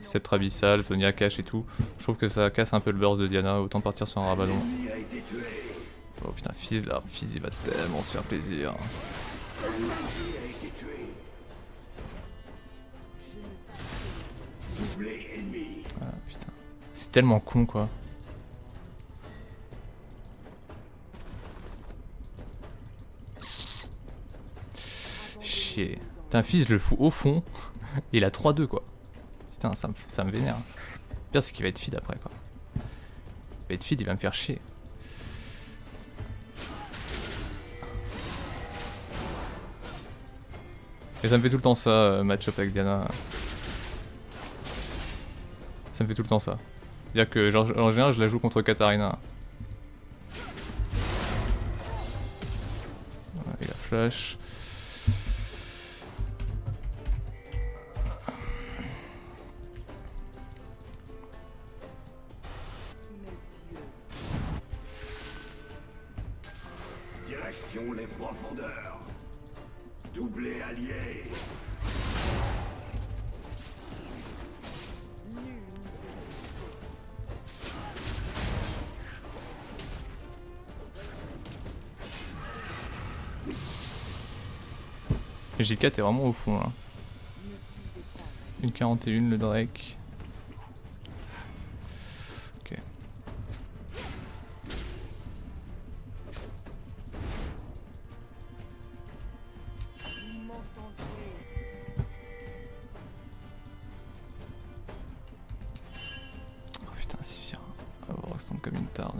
Sceptre Abyssal, Sonia Cash et tout. Je trouve que ça casse un peu le burst de Diana, autant partir sur un Rabadon. L'ennemi a été tué. Oh putain, Fizz là, Fizz il va tellement se faire plaisir. L'ennemi a été tué. Doublé ennemi. Ah putain. C'est tellement con quoi. Chier. Putain, Fizz le fout au fond. Il a 3-2 quoi. Putain, ça me vénère. Le pire c'est qu'il va être feed après quoi. Il va être feed, il va me faire chier. Et ça me fait tout le temps ça, match-up avec Diana. Ça me fait tout le temps ça. C'est-à-dire que genre, en général je la joue contre Katarina. Voilà, il a flash. Direction les profondeurs. Doublé allié. J4 est vraiment au fond là. 1,41 le Drake. Ok. Oh putain, Sivir. Ah, on va stand comme une tarde.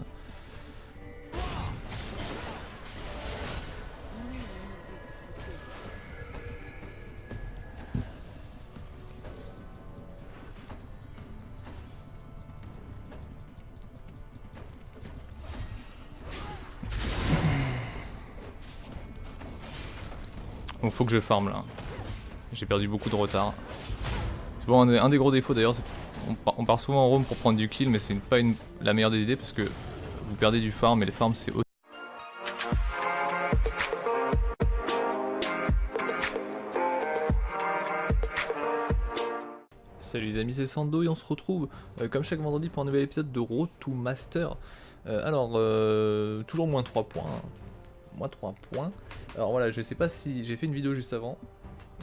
Bon, faut que je farm là. J'ai perdu beaucoup de retard. Tu vois, un des gros défauts d'ailleurs, c'est on part souvent en roam pour prendre du kill, mais c'est pas la meilleure des idées parce que vous perdez du farm et les farms c'est... Salut les amis, c'est Sando et on se retrouve comme chaque vendredi pour un nouvel épisode de Road to Master. Toujours moins 3 points. Moins 3 points. Alors voilà, je sais pas si... J'ai fait une vidéo juste avant.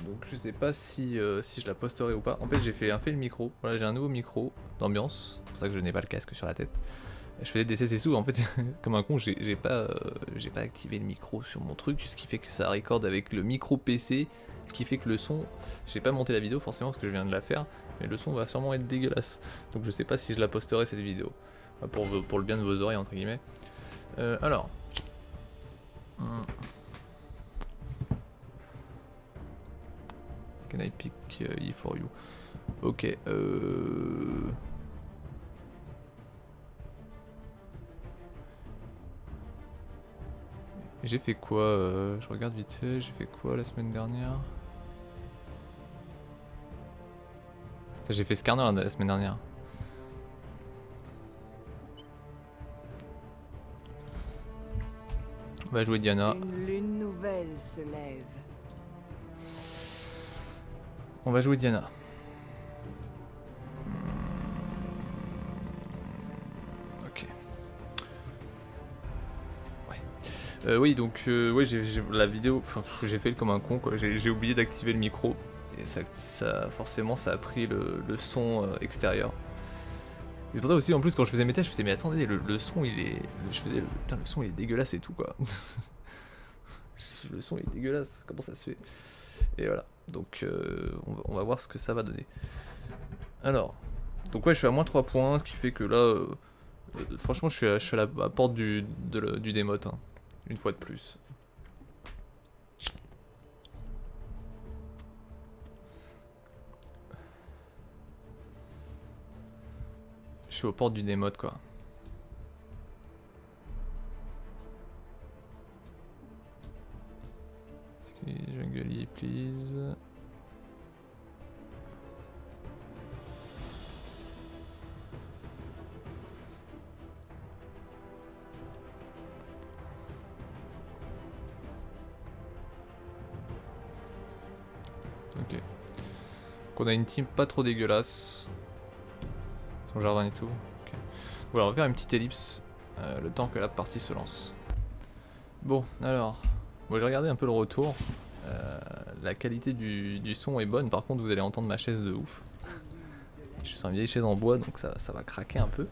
Donc je sais pas si je la posterai ou pas. En fait j'ai fait le micro. Voilà, j'ai un nouveau micro d'ambiance. C'est pour ça que je n'ai pas le casque sur la tête. Je faisais des CC sous. En fait, comme un con, j'ai pas activé le micro sur mon truc. Ce qui fait que ça record avec le micro PC. Ce qui fait que le son... J'ai pas monté la vidéo forcément parce que je viens de la faire. Mais le son va sûrement être dégueulasse. Donc je sais pas si je la posterai cette vidéo. Pour le bien de vos oreilles entre guillemets. Alors... Can I pick E for you? Ok, j'ai fait quoi je regarde vite fait, j'ai fait quoi la semaine dernière? J'ai fait Skarner la semaine dernière. On va jouer Diana. Une lune nouvelle se lève. On va jouer Diana. Ok. Ouais. Oui, donc ouais, j'ai la vidéo, j'ai fait comme un con quoi. J'ai oublié d'activer le micro et forcément ça a pris le son extérieur. C'est pour ça aussi en plus quand je faisais mes tests, je faisais mais attendez le son il est, putain le son il est dégueulasse et tout quoi. Le son est dégueulasse, comment ça se fait? Et voilà, donc on va voir ce que ça va donner. Alors, donc ouais je suis à moins 3 points, ce qui fait que là, franchement je suis à la porte du démote, hein, une fois de plus. Je suis aux portes du démote quoi. Jungle, please. Ok. Donc on a une team pas trop dégueulasse. Son jardin et tout. Ok. Voilà, on va faire une petite ellipse le temps que la partie se lance. Bon, alors. Moi j'ai regardé un peu le retour. La qualité du son est bonne, par contre vous allez entendre ma chaise de ouf. Je suis sur une vieille chaise en bois donc ça va craquer un peu.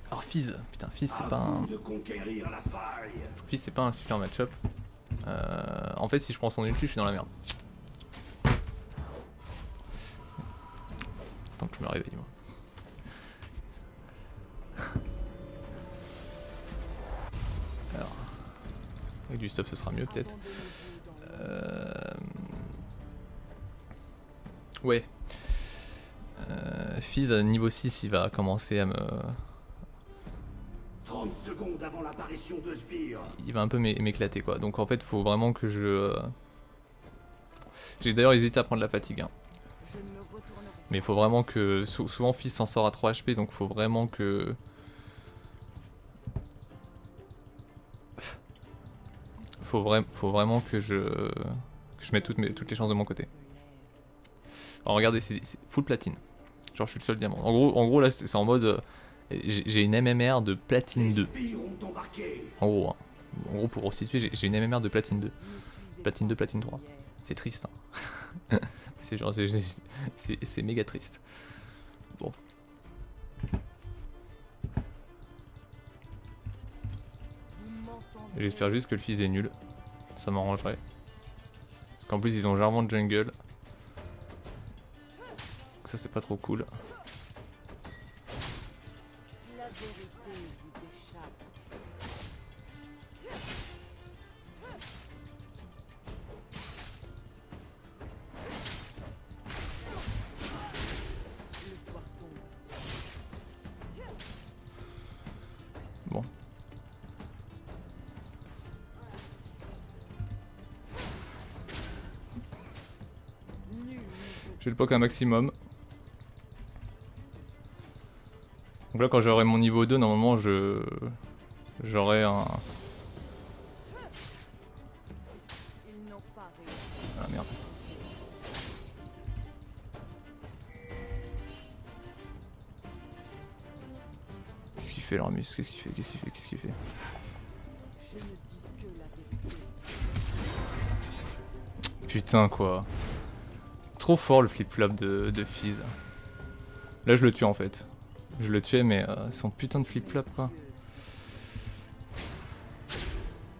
Alors Fizz, putain Fizz c'est pas un... de conquérir la faille. Fizz c'est pas un super match-up. En fait si je prends son ulti je suis dans la merde. Attends que je me réveille moi. Alors, avec du stuff ce sera mieux peut-être. Ouais. Fizz à niveau 6 il va commencer à me... 30 secondes avant l'apparition de Sbire. Il va un peu m'éclater quoi. Donc en fait faut vraiment que je... J'ai d'ailleurs hésité à prendre la fatigue. Hein. Mais il faut vraiment que... Souvent Fizz s'en sort à 3 HP donc faut vraiment que... Faut vraiment que je mette toutes les chances de mon côté. Alors regardez, c'est full platine. Genre je suis le seul diamant. En gros là c'est en mode... j'ai une MMR de platine 2. En gros, hein. En gros pour resituer, j'ai une MMR de platine 2. Platine 2, platine 3. C'est triste. Hein. C'est genre, c'est méga triste. Bon. J'espère juste que le Fizz est nul. Ça m'arrangerait. Parce qu'en plus ils ont Jarvan de jungle. Ça c'est pas trop cool. La vérité vous échappe. Le soir tombe. Bon. Je vais le poke un maximum. Donc là quand j'aurai mon niveau 2 normalement j'aurai un... Ils n'ont pas réussi. Ah merde. Qu'est-ce qu'il fait l'Armus? Qu'est-ce qu'il fait? Qu'est-ce qu'il fait? Qu'est-ce qu'il fait? Je ne dis que la vérité. Putain quoi. Trop fort le flip-flop de Fizz. Là je le tue en fait. Je le tuais mais son putain de flip-flop quoi.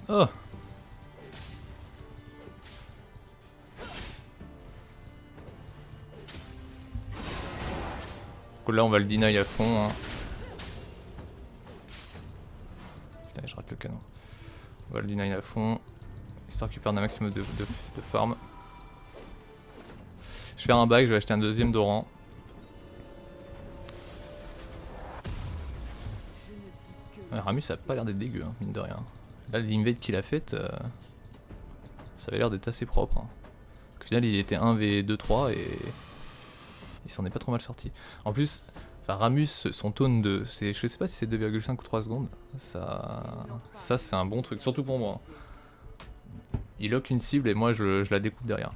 Oh. Donc là on va le deny à fond hein. Putain je rate le canon. On va le deny à fond. Histoire qu'il perde un maximum de farm. Je vais faire un back, je vais acheter un deuxième Doran. Ramus a pas l'air d'être dégueu, hein, mine de rien. Là l'invade qu'il a faite, ça avait l'air d'être assez propre. Hein. Au final il était 1v2-3 et il s'en est pas trop mal sorti. En plus, Ramus, son taunt de... je sais pas si c'est 2,5 ou 3 secondes. Ça c'est un bon truc, surtout pour moi. Il lock une cible et moi je la découpe derrière.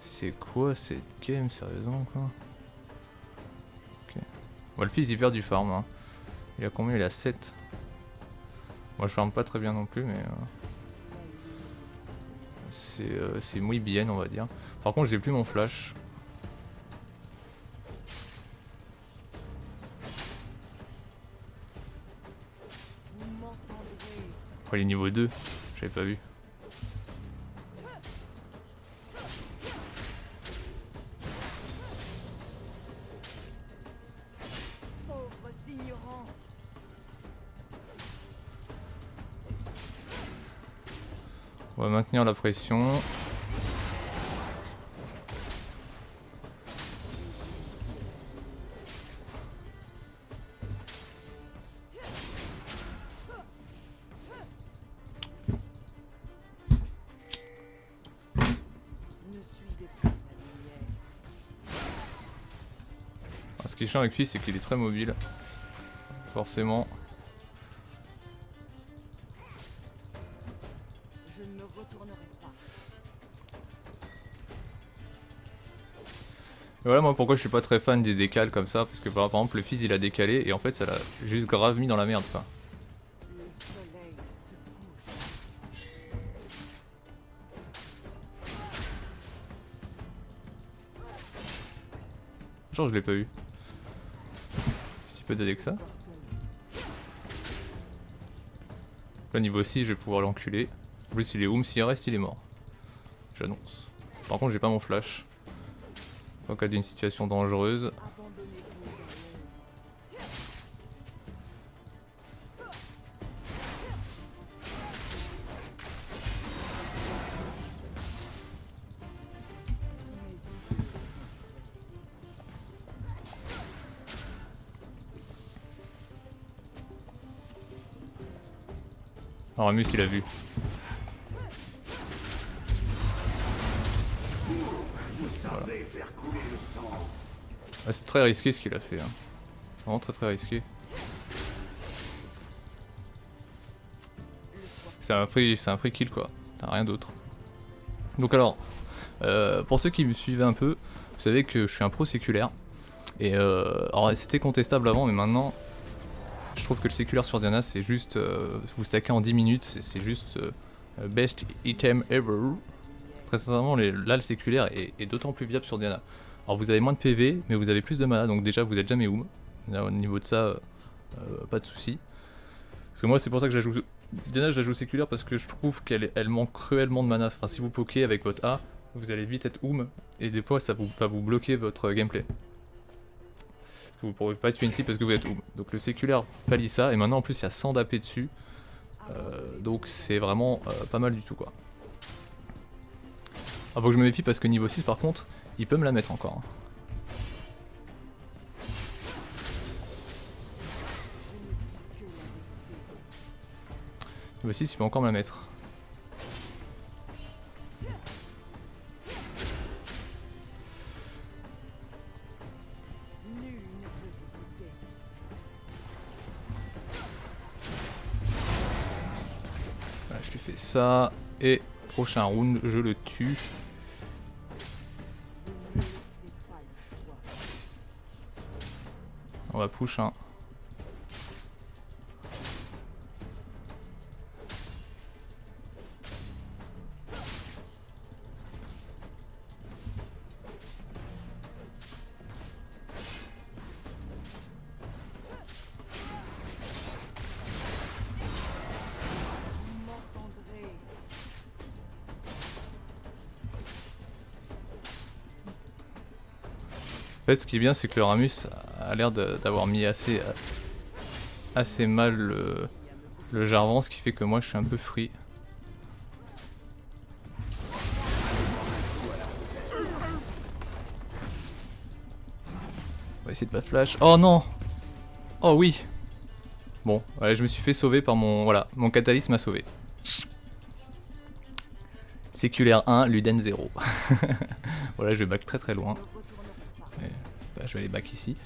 C'est quoi cette game, sérieusement quoi? Ok. Bon, le Fizz il perd du farm. Hein. Il a combien? Il a 7. Moi je farm pas très bien non plus, mais c'est muy bien on va dire. Par contre j'ai plus mon flash. Oh, il est niveau 2, j'avais pas vu. On va maintenir la pression. Ce qui est chiant avec lui, c'est qu'il est très mobile. Forcément. Je ne me retournerai pas. Et voilà moi pourquoi je suis pas très fan des décales comme ça, parce que par exemple le fils il a décalé et en fait ça l'a juste grave mis dans la merde quoi. Le soleil se couche. Genre je l'ai pas eu. Si peu d'aider que ça. Là niveau 6 je vais pouvoir l'enculer. En plus il est s'il reste il est mort. J'annonce. Par contre j'ai pas mon flash. En cas d'une situation dangereuse. Abandonnez-vous dans l'ombre. Alors Ramus il a vu. Vous savez faire couler le sang. Ah, c'est très risqué ce qu'il a fait. Hein. Vraiment très risqué. C'est un free kill quoi. T'as rien d'autre. Donc alors, pour ceux qui me suivaient un peu, vous savez que je suis un pro séculaire. Et alors c'était contestable avant mais maintenant, je trouve que le séculaire sur Diana c'est juste, vous stackez en 10 minutes, c'est juste best item ever. Très sincèrement là le séculaire est d'autant plus viable sur Diana. Alors vous avez moins de PV mais vous avez plus de mana donc déjà vous êtes jamais oum. Au niveau de ça, pas de soucis. Parce que moi c'est pour ça que je la joue, Diana je la joue séculaire parce que je trouve qu'elle manque cruellement de mana. Enfin si vous pokez avec votre A, vous allez vite être oum et des fois ça va vous bloquer votre gameplay. Parce que vous pourrez pas tuer une cible parce que vous êtes oum. Donc le séculaire pallie ça et maintenant en plus il y a 100 d'AP dessus. Donc c'est vraiment pas mal du tout quoi. Ah faut que je me méfie parce que niveau 6 par contre, il peut me la mettre encore. Hein. Niveau 6 il peut encore me la mettre. Nul ne peut vous goûter. Voilà, je lui fais ça et prochain round je le tue. Vous ne laissez pas le choix. On va push hein. Vous m'entendrez. En fait ce qui est bien c'est que le Ramus a l'air d'avoir mis assez mal le Jarvan, ce qui fait que moi je suis un peu free. On va essayer de pas flash. Oh non! Oh oui! Bon, ouais, je me suis fait sauver par mon... Voilà, mon catalyse m'a sauvé. Séculaire 1, Luden 0. Voilà, je vais back très loin. Et, bah, je vais aller back ici.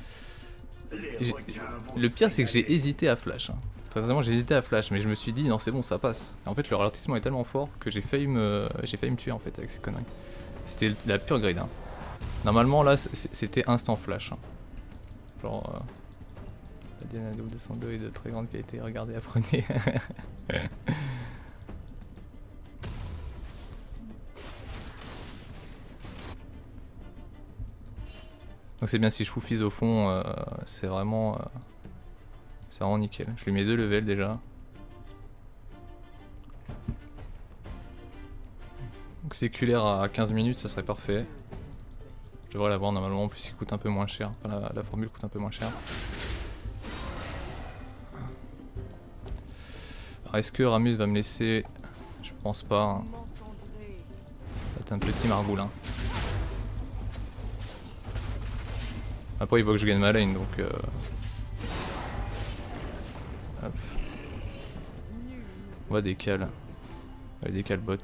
Le pire c'est que j'ai hésité à flash. Hein. Très sincèrement j'ai hésité à flash mais je me suis dit non c'est bon ça passe. Et en fait le ralentissement est tellement fort que j'ai failli me tuer en fait avec ces conneries. C'était la pure grade. Hein. Normalement là c'était instant flash. Hein. Genre la Diana 202 est de très grande qualité, regardez apprenez. Donc c'est bien si je fous fizz au fond, c'est vraiment nickel. Je lui mets 2 levels déjà. Donc séculaire à 15 minutes ça serait parfait. Je devrais l'avoir normalement, en plus il coûte un peu moins cher. Enfin la formule coûte un peu moins cher. Alors est-ce que Ramus va me laisser? Je pense pas. Hein. Vous m'entendrez. C'est un petit margoulin. Après il faut que je gagne ma lane donc hop. On va décal. On va décal bot.